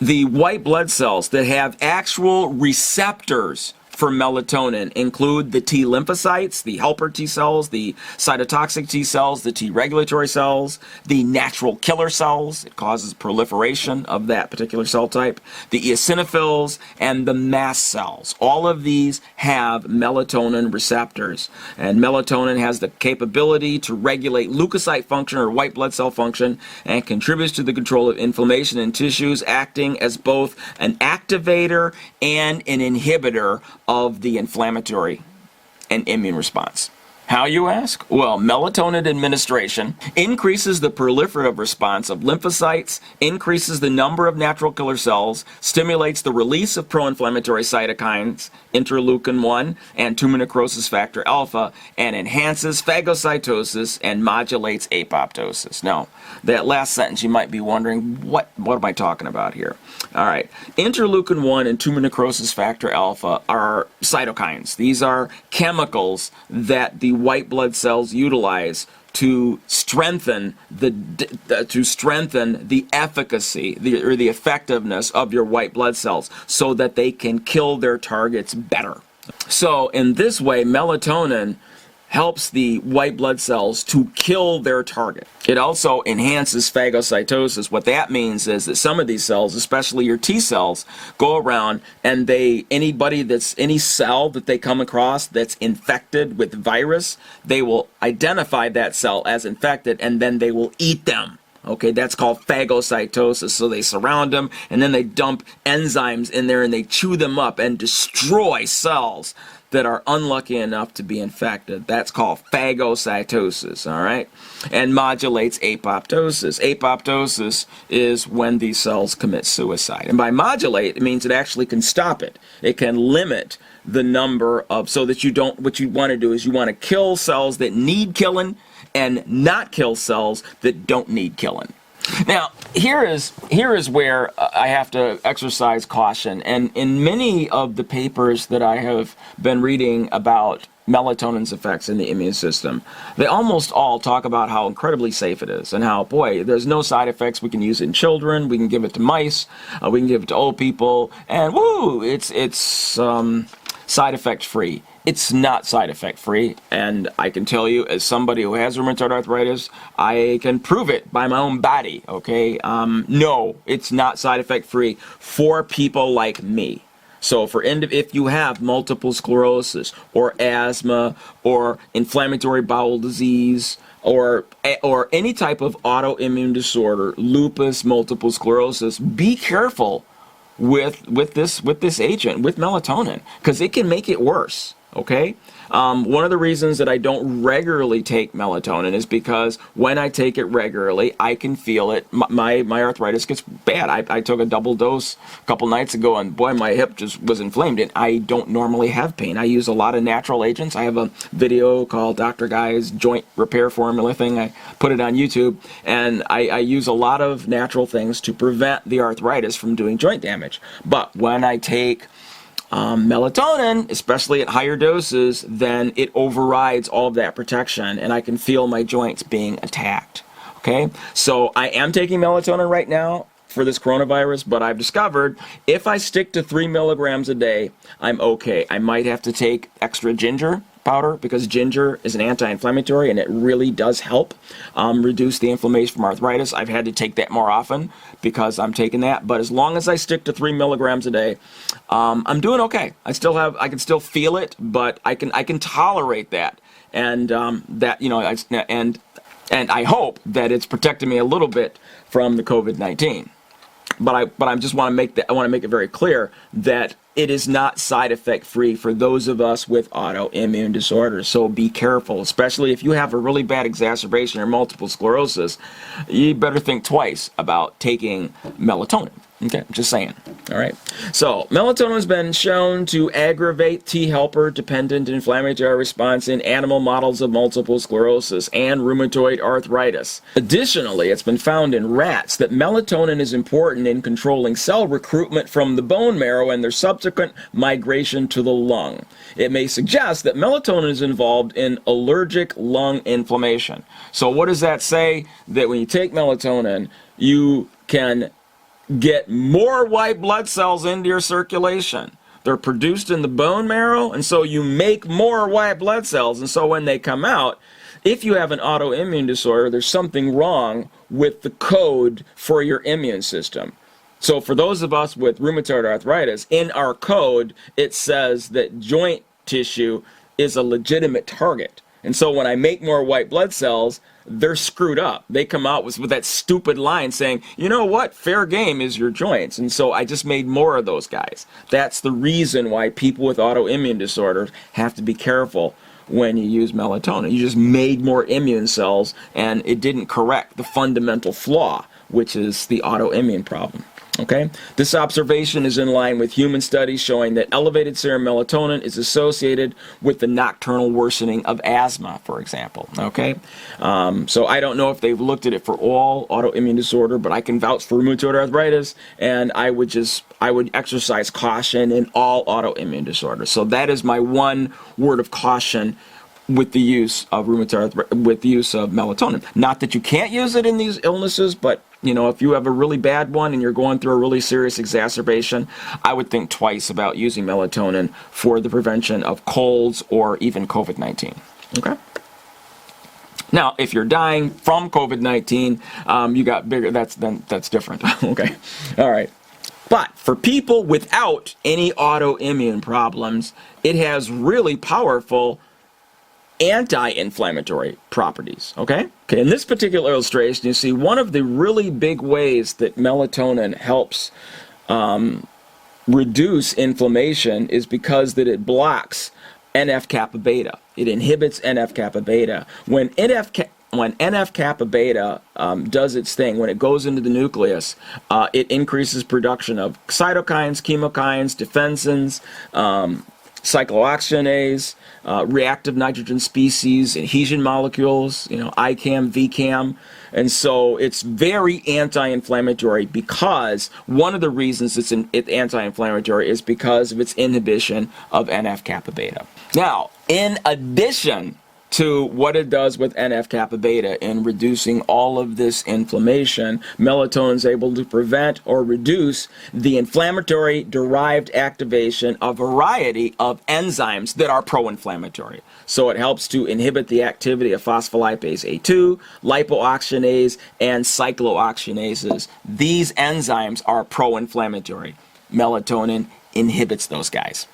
The white blood cells that have actual receptors for melatonin include the T lymphocytes, the helper T cells, the cytotoxic T cells, the T regulatory cells, the natural killer cells. It causes proliferation of that particular cell type, the eosinophils, and the mast cells. All of these have melatonin receptors. And melatonin has the capability to regulate leukocyte function, or white blood cell function, and contributes to the control of inflammation in tissues, acting as both an activator and an inhibitor of the inflammatory and immune response. How, you ask? Well, melatonin administration increases the proliferative response of lymphocytes, increases the number of natural killer cells, stimulates the release of pro-inflammatory cytokines, interleukin-1 and tumor necrosis factor alpha, and enhances phagocytosis and modulates apoptosis. Now, that last sentence, you might be wondering, what am I talking about here? All right, interleukin-1 and tumor necrosis factor alpha are cytokines. These are chemicals that the white blood cells utilize to strengthen the efficacy, the effectiveness of your white blood cells, so that they can kill their targets better. So in this way, melatonin helps the white blood cells to kill their target. It also enhances phagocytosis. What that means is that some of these cells, especially your T cells, go around and any cell that they come across that's infected with virus, they will identify that cell as infected, and then they will eat them. Okay, that's called phagocytosis. So they surround them, and then they dump enzymes in there, and they chew them up and destroy cells that are unlucky enough to be infected. That's called phagocytosis, all right? And modulates apoptosis. Apoptosis is when these cells commit suicide. And by modulate, it means it actually can stop it. It can limit the number of, so that what you want to do is you want to kill cells that need killing and not kill cells that don't need killing. Now, here is where I have to exercise caution. And in many of the papers that I have been reading about melatonin's effects in the immune system, they almost all talk about how incredibly safe it is and how, boy, there's no side effects. We can use it in children, we can give it to mice, we can give it to old people, and woo, it's side effect free. It's not side effect free, and I can tell you, as somebody who has rheumatoid arthritis, I can prove it by my own body, okay? No, it's not side effect free for people like me. So if you have multiple sclerosis or asthma or inflammatory bowel disease or any type of autoimmune disorder, lupus, multiple sclerosis, be careful with this agent, with melatonin, because it can make it worse. Okay? One of the reasons that I don't regularly take melatonin is because when I take it regularly, I can feel it. My arthritis gets bad. I took a double dose a couple nights ago, and boy, my hip just was inflamed, and I don't normally have pain. I use a lot of natural agents. I have a video called Dr. Guy's Joint Repair Formula thing. I put it on YouTube, and I use a lot of natural things to prevent the arthritis from doing joint damage. But when I take melatonin, especially at higher doses, then it overrides all of that protection, and I can feel my joints being attacked. Okay, so I am taking melatonin right now for this coronavirus, but I've discovered if I stick to 3 milligrams a day, I'm okay. I might have to take extra ginger powder because ginger is an anti-inflammatory and it really does help reduce the inflammation from arthritis. I've had to take that more often because I'm taking that, but as long as I stick to 3 milligrams a day, I'm doing okay. I can still feel it, but I can tolerate that, and and I hope that it's protecting me a little bit from the COVID-19. But I just want to make it very clear that it is not side effect free for those of us with autoimmune disorders. So be careful, especially if you have a really bad exacerbation or multiple sclerosis. You better think twice about taking melatonin. Okay, just saying. All right. So melatonin has been shown to aggravate T helper dependent inflammatory response in animal models of multiple sclerosis and rheumatoid arthritis. Additionally, it's been found in rats that melatonin is important in controlling cell recruitment from the bone marrow and their subsequent migration to the lung. It may suggest that melatonin is involved in allergic lung inflammation. So what does that say? That when you take melatonin, you can get more white blood cells into your circulation. They're produced in the bone marrow, and so you make more white blood cells, and so when they come out, if you have an autoimmune disorder, there's something wrong with the code for your immune system. So for those of us with rheumatoid arthritis, in our code, it says that joint tissue is a legitimate target. And so when I make more white blood cells, they're screwed up. They come out with that stupid line saying, you know what, fair game is your joints. And so I just made more of those guys. That's the reason why people with autoimmune disorders have to be careful when you use melatonin. You just made more immune cells, and it didn't correct the fundamental flaw, which is the autoimmune problem. Okay? This observation is in line with human studies showing that elevated serum melatonin is associated with the nocturnal worsening of asthma, for example. Okay? So I don't know if they've looked at it for all autoimmune disorder, but I can vouch for rheumatoid arthritis, and I would exercise caution in all autoimmune disorders. So that is my one word of caution with the use of melatonin. Not that you can't use it in these illnesses, but if you have a really bad one and you're going through a really serious exacerbation, I would think twice about using melatonin for the prevention of colds or even COVID-19. Okay? Now, if you're dying from COVID-19, you got bigger, that's different. Okay? All right. But for people without any autoimmune problems, it has really powerful anti-inflammatory properties. Okay, in this particular illustration, you see one of the really big ways that melatonin helps reduce inflammation is because that it blocks NF-kappa beta. It inhibits NF-kappa beta. When NF-kappa beta does its thing, when it goes into the nucleus, it increases production of cytokines, chemokines, defensins, cyclooxygenase, reactive nitrogen species, adhesion molecules, ICAM, VCAM. And so it's very anti-inflammatory because one of the reasons it's anti-inflammatory is because of its inhibition of NF-kappa beta. Now, in addition to what it does with NF-kappa beta in reducing all of this inflammation, melatonin is able to prevent or reduce the inflammatory derived activation of a variety of enzymes that are pro-inflammatory. So it helps to inhibit the activity of phospholipase A2, lipooxygenase, and cyclooxygenases. These enzymes are pro-inflammatory. Melatonin inhibits those guys.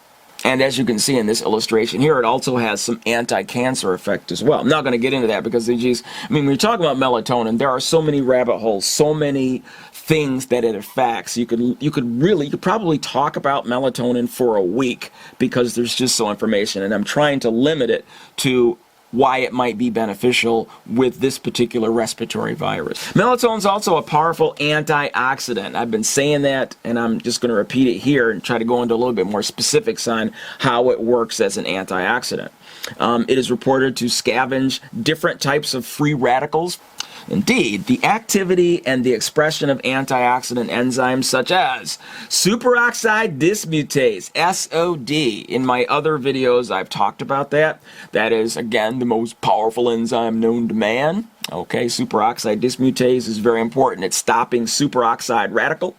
And as you can see in this illustration here, it also has some anti-cancer effect as well. I'm not going to get into that because, when you're talking about melatonin, there are so many rabbit holes, so many things that it affects. You could probably talk about melatonin for a week because there's just so information, and I'm trying to limit it to why it might be beneficial with this particular respiratory virus. Melatonin is also a powerful antioxidant. I've been saying that, and I'm just going to repeat it here and try to go into a little bit more specifics on how it works as an antioxidant. It is reported to scavenge different types of free radicals. Indeed, the activity and the expression of antioxidant enzymes such as superoxide dismutase, SOD. In my other videos, I've talked about that. That is, again, the most powerful enzyme known to man. Okay, superoxide dismutase is very important. It's stopping superoxide radical.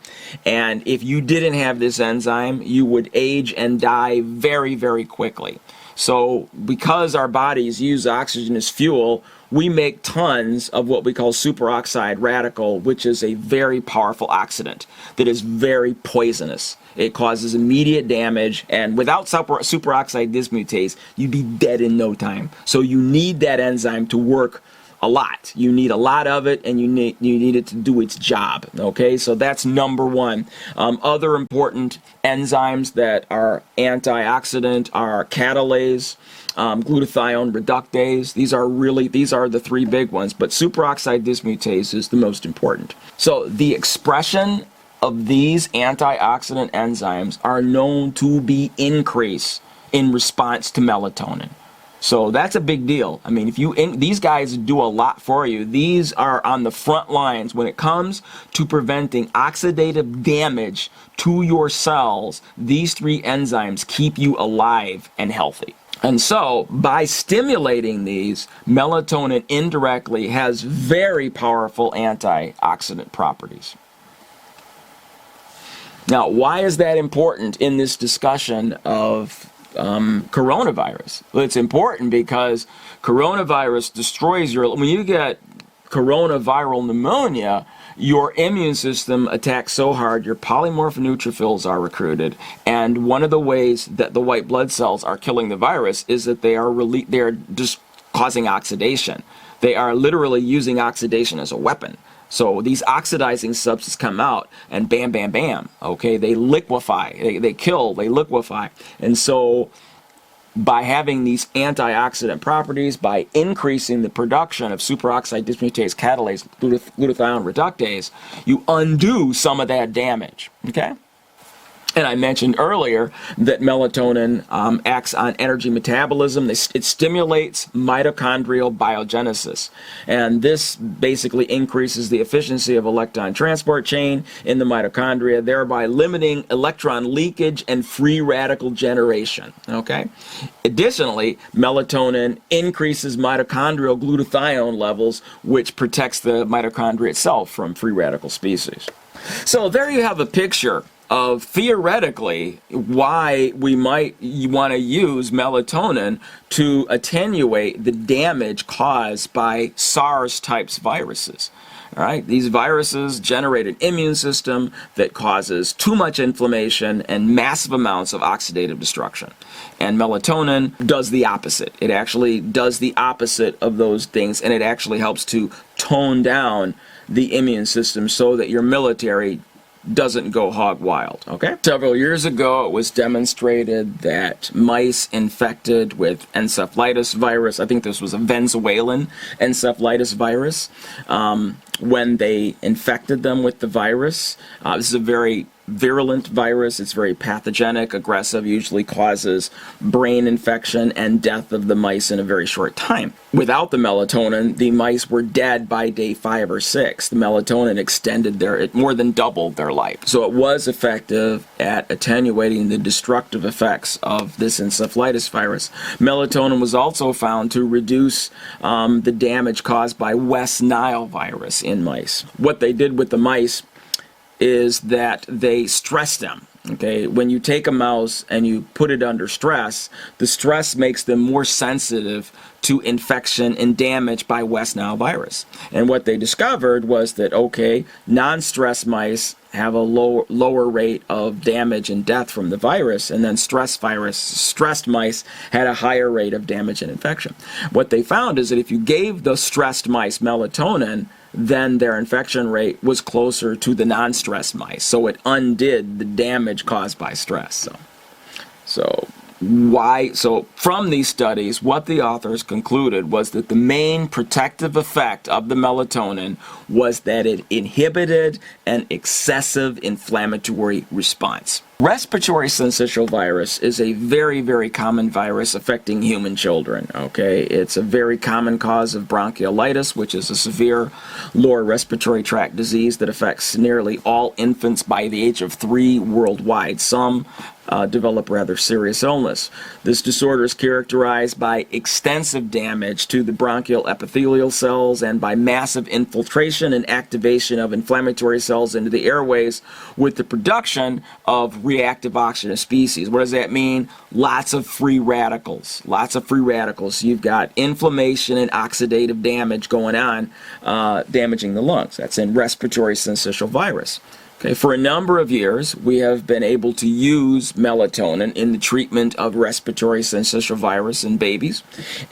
And if you didn't have this enzyme, you would age and die very, very quickly. So because our bodies use oxygen as fuel, we make tons of what we call superoxide radical, which is a very powerful oxidant that is very poisonous. It causes immediate damage, and without superoxide dismutase, you'd be dead in no time. So you need that enzyme to work a lot. You need a lot of it, and you need it to do its job. Okay, so that's number one. Other important enzymes that are antioxidant are catalase, glutathione reductase. These are the three big ones, but superoxide dismutase is the most important. So the expression of these antioxidant enzymes are known to be increased in response to melatonin. So that's a big deal. I mean, these guys do a lot for you. These are on the front lines when it comes to preventing oxidative damage to your cells. These three enzymes keep you alive and healthy. And so, by stimulating these, melatonin indirectly has very powerful antioxidant properties. Now, why is that important in this discussion of coronavirus? Well, it's important because coronavirus destroys when you get coronaviral pneumonia, your immune system attacks so hard, your polymorph neutrophils are recruited, and one of the ways that the white blood cells are killing the virus is that they are just causing oxidation. They are literally using oxidation as a weapon. So these oxidizing substances come out and bam, bam, bam, okay? They liquefy, they kill, they liquefy. And so by having these antioxidant properties, by increasing the production of superoxide dismutase, catalase, glutathione reductase, you undo some of that damage, okay? And I mentioned earlier that melatonin acts on energy metabolism. It stimulates mitochondrial biogenesis. And this basically increases the efficiency of electron transport chain in the mitochondria, thereby limiting electron leakage and free radical generation. Okay? Additionally, melatonin increases mitochondrial glutathione levels, which protects the mitochondria itself from free radical species. So there you have a picture of theoretically why we might want to use melatonin to attenuate the damage caused by SARS-type viruses. All right, these viruses generate an immune system that causes too much inflammation and massive amounts of oxidative destruction. And melatonin does the opposite. It actually does the opposite of those things, and it actually helps to tone down the immune system so that your military doesn't go hog wild, okay? Several years ago, it was demonstrated that mice infected with encephalitis virus, I think this was a Venezuelan encephalitis virus, when they infected them with the virus, this is a very virulent virus. It's very pathogenic, aggressive, usually causes brain infection and death of the mice in a very short time. Without the melatonin, the mice were dead by day 5 or 6. The melatonin it more than doubled their life. So it was effective at attenuating the destructive effects of this encephalitis virus. Melatonin was also found to reduce the damage caused by West Nile virus in mice. What they did with the mice is that they stressed them. Okay, when you take a mouse and you put it under stress, the stress makes them more sensitive to infection and damage by West Nile virus. And what they discovered was that, okay, non-stress mice have a lower rate of damage and death from the virus, and then stressed mice had a higher rate of damage and infection. What they found is that if you gave the stressed mice melatonin, then their infection rate was closer to the non-stressed mice. So it undid the damage caused by stress. So from these studies, what the authors concluded was that the main protective effect of the melatonin was that it inhibited an excessive inflammatory response. Respiratory syncytial virus is a very, very common virus affecting human children. Okay, it's a very common cause of bronchiolitis, which is a severe lower respiratory tract disease that affects nearly all infants by the age of 3 worldwide. Some develop rather serious illness. This disorder is characterized by extensive damage to the bronchial epithelial cells and by massive infiltration and activation of inflammatory cells into the airways with the production of reactive oxygen species. What does that mean? Lots of free radicals. Lots of free radicals. You've got inflammation and oxidative damage going on, damaging the lungs. That's in respiratory syncytial virus. Okay, for a number of years, we have been able to use melatonin in the treatment of respiratory syncytial virus in babies.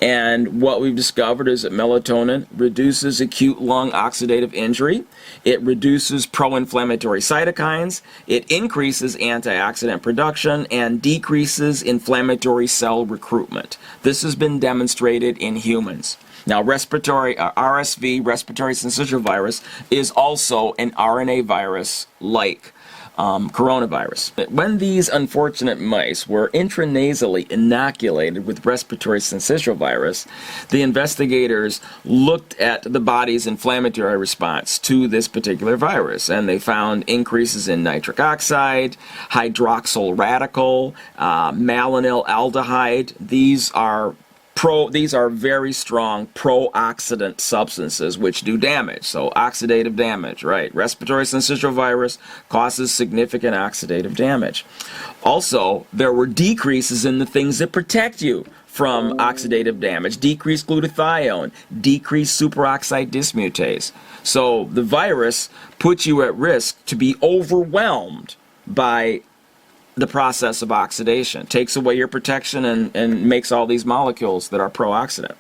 And what we've discovered is that melatonin reduces acute lung oxidative injury. It reduces pro-inflammatory cytokines. It increases antioxidant production and decreases inflammatory cell recruitment. This has been demonstrated in humans. Now, RSV, respiratory syncytial virus, is also an RNA virus like coronavirus. When these unfortunate mice were intranasally inoculated with respiratory syncytial virus, the investigators looked at the body's inflammatory response to this particular virus, and they found increases in nitric oxide, hydroxyl radical, malonyl aldehyde. These are very strong pro-oxidant substances which do damage. So oxidative damage, right? Respiratory syncytial virus causes significant oxidative damage. Also, there were decreases in the things that protect you from oxidative damage. Decreased glutathione, decreased superoxide dismutase. So the virus puts you at risk to be overwhelmed by the process of oxidation. Takes away your protection and makes all these molecules that are pro-oxidant.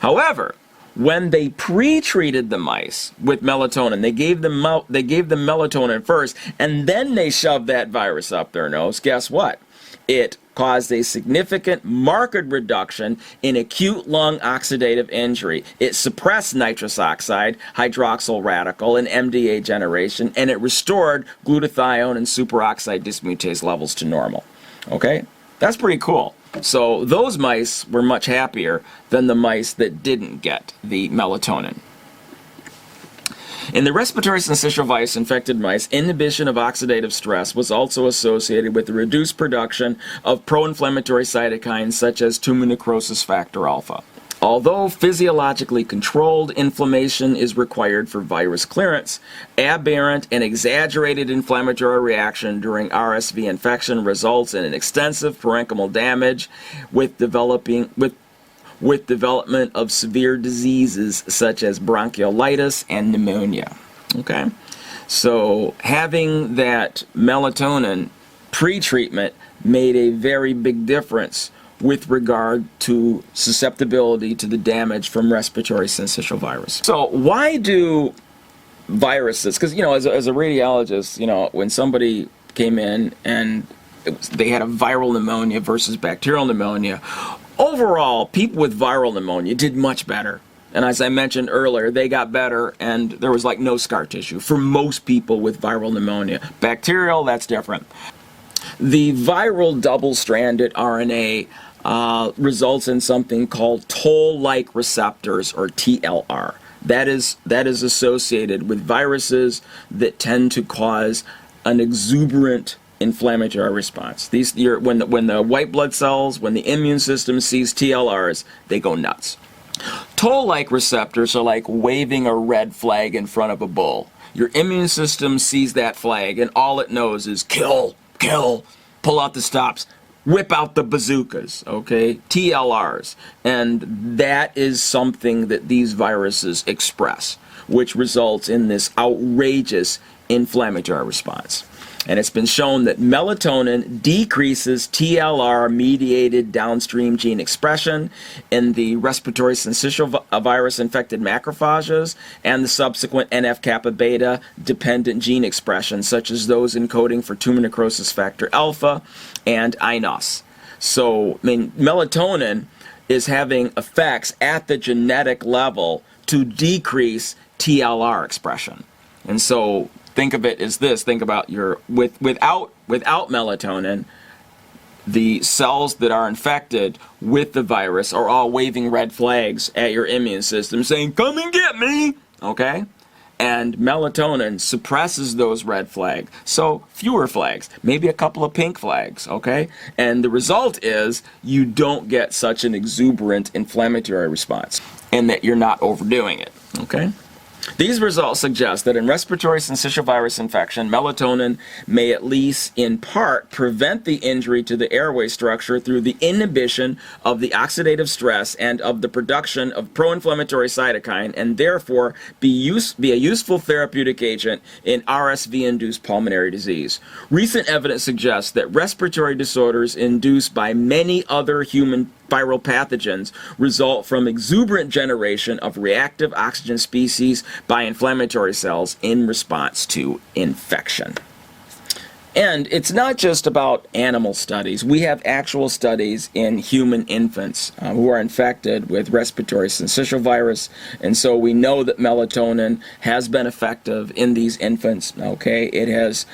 However, when they pre-treated the mice with melatonin, they gave them melatonin first, and then they shoved that virus up their nose. Guess what? It caused a significant marked reduction in acute lung oxidative injury. It suppressed nitrous oxide, hydroxyl radical, and MDA generation, and it restored glutathione and superoxide dismutase levels to normal. Okay? That's pretty cool. So those mice were much happier than the mice that didn't get the melatonin. In the respiratory syncytial virus infected mice, inhibition of oxidative stress was also associated with the reduced production of pro-inflammatory cytokines such as tumor necrosis factor alpha. Although physiologically controlled inflammation is required for virus clearance, aberrant and exaggerated inflammatory reaction during RSV infection results in an extensive parenchymal damage with development of severe diseases such as bronchiolitis and pneumonia. Okay, so having that melatonin pre-treatment made a very big difference with regard to susceptibility to the damage from respiratory syncytial virus. So why do viruses, because as a radiologist, when somebody came in and they had a viral pneumonia versus bacterial pneumonia, overall, people with viral pneumonia did much better And as I mentioned earlier, they got better and there was like no scar tissue for most people with viral pneumonia. Bacterial, that's different. The viral double-stranded RNA results in something called toll-like receptors, or TLR. That is associated with viruses that tend to cause an exuberant inflammatory response. When the white blood cells, when the immune system sees TLRs, they go nuts. Toll-like receptors are like waving a red flag in front of a bull. Your immune system sees that flag and all it knows is kill, kill, pull out the stops, whip out the bazookas, okay? TLRs. And that is something that these viruses express, which results in this outrageous inflammatory response. And it's been shown that melatonin decreases TLR-mediated downstream gene expression in the respiratory syncytial virus-infected macrophages and the subsequent NF-kappa beta dependent gene expression, such as those encoding for tumor necrosis factor alpha and iNOS. So, I mean, melatonin is having effects at the genetic level to decrease TLR expression. And so, think of it as this. Think about without melatonin, the cells that are infected with the virus are all waving red flags at your immune system saying, come and get me, okay? And melatonin suppresses those red flags. So fewer flags, maybe a couple of pink flags, okay? And the result is you don't get such an exuberant inflammatory response and that you're not overdoing it, okay? These results suggest that in respiratory syncytial virus infection, melatonin may at least in part prevent the injury to the airway structure through the inhibition of the oxidative stress and of the production of pro-inflammatory cytokine, and therefore be a useful therapeutic agent in RSV-induced pulmonary disease. Recent evidence suggests that respiratory disorders induced by many other human viral pathogens result from exuberant generation of reactive oxygen species by inflammatory cells in response to infection. And it's not just about animal studies. We have actual studies in human infants who are infected with respiratory syncytial virus, and so we know that melatonin has been effective in these infants. Okay, it has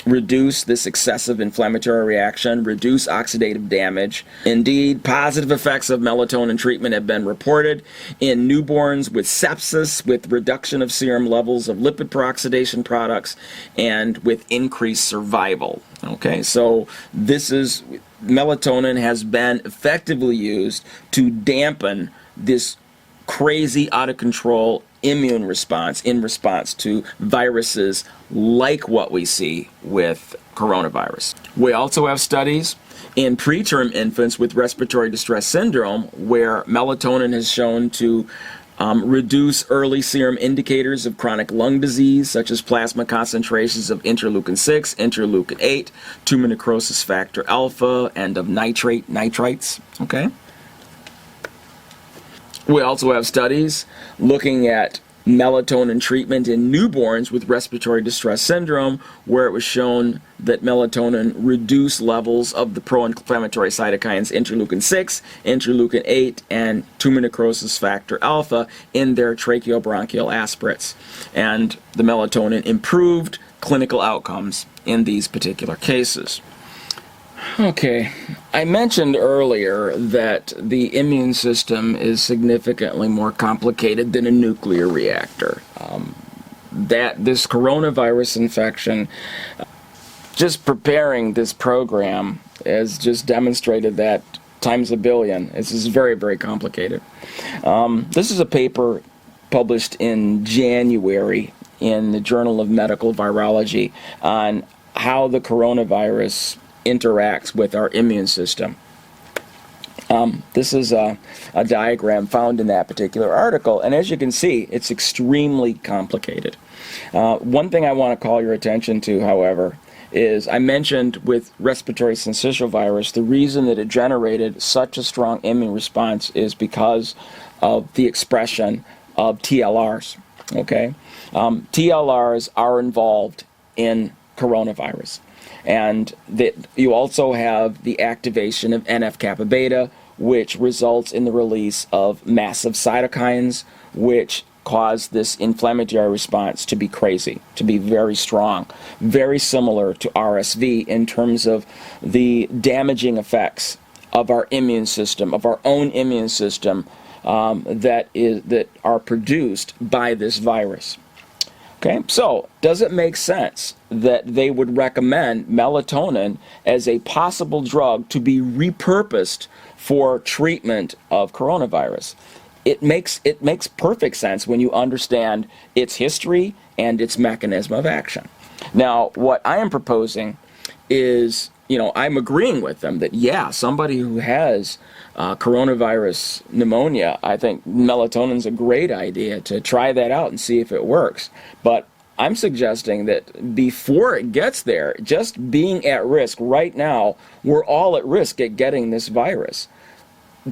reduce this excessive inflammatory reaction, reduce oxidative damage. Indeed, positive effects of melatonin treatment have been reported in newborns with sepsis, with reduction of serum levels of lipid peroxidation products, and with increased survival. Okay, so melatonin has been effectively used to dampen this crazy, out of control immune response in response to viruses like what we see with coronavirus. We also have studies in preterm infants with respiratory distress syndrome where melatonin has shown to reduce early serum indicators of chronic lung disease, such as plasma concentrations of interleukin-6, interleukin-8, tumor necrosis factor alpha, and of nitrites. Okay. We also have studies looking at melatonin treatment in newborns with respiratory distress syndrome, where it was shown that melatonin reduced levels of the pro-inflammatory cytokines interleukin-6, interleukin-8, and tumor necrosis factor alpha in their tracheobronchial aspirates. And the melatonin improved clinical outcomes in these particular cases. Okay, I mentioned earlier that the immune system is significantly more complicated than a nuclear reactor. That this coronavirus infection, just preparing this program has just demonstrated that times a billion. This is very, very complicated. This is a paper published in January in the Journal of Medical Virology on how the coronavirus interacts with our immune system. This is a diagram found in that particular article, and as you can see, it's extremely complicated. One thing I want to call your attention to, however, is I mentioned with respiratory syncytial virus, the reason that it generated such a strong immune response is because of the expression of TLRs. Okay, TLRs are involved in coronavirus. And that you also have the activation of NF-kappa beta, which results in the release of massive cytokines, which cause this inflammatory response to be crazy, to be very strong, very similar to RSV in terms of the damaging effects of our immune system, of our own immune system, that are produced by this virus. Okay, so does it make sense that they would recommend melatonin as a possible drug to be repurposed for treatment of coronavirus? It makes perfect sense when you understand its history and its mechanism of action. Now, what I am proposing is, I'm agreeing with them that, yeah, somebody who has coronavirus pneumonia, I think melatonin's a great idea to try that out and see if it works. But I'm suggesting that before it gets there, just being at risk right now, we're all at risk at getting this virus.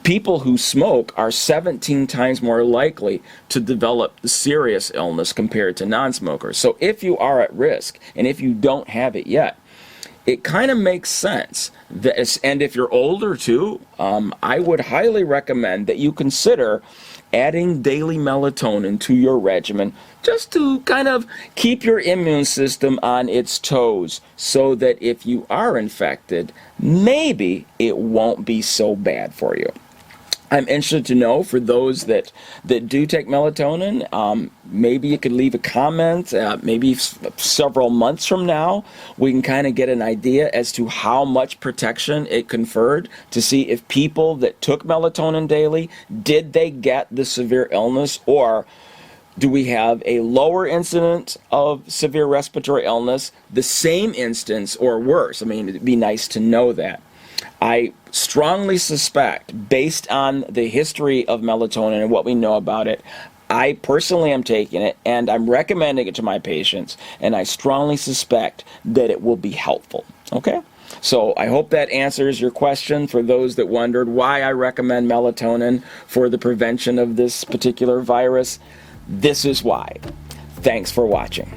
People who smoke are 17 times more likely to develop serious illness compared to non-smokers. So if you are at risk, and if you don't have it yet, it kind of makes sense. And if you're older too, I would highly recommend that you consider adding daily melatonin to your regimen just to kind of keep your immune system on its toes so that if you are infected, maybe it won't be so bad for you. I'm interested to know, for those that do take melatonin, maybe you could leave a comment, maybe several months from now, we can kind of get an idea as to how much protection it conferred, to see if people that took melatonin daily, did they get the severe illness, or do we have a lower incidence of severe respiratory illness, the same instance, or worse? I mean, it'd be nice to know that. I strongly suspect, based on the history of melatonin and what we know about it, I personally am taking it and I'm recommending it to my patients, and I strongly suspect that it will be helpful. Okay? So I hope that answers your question. For those that wondered why I recommend melatonin for the prevention of this particular virus, this is why. Thanks for watching.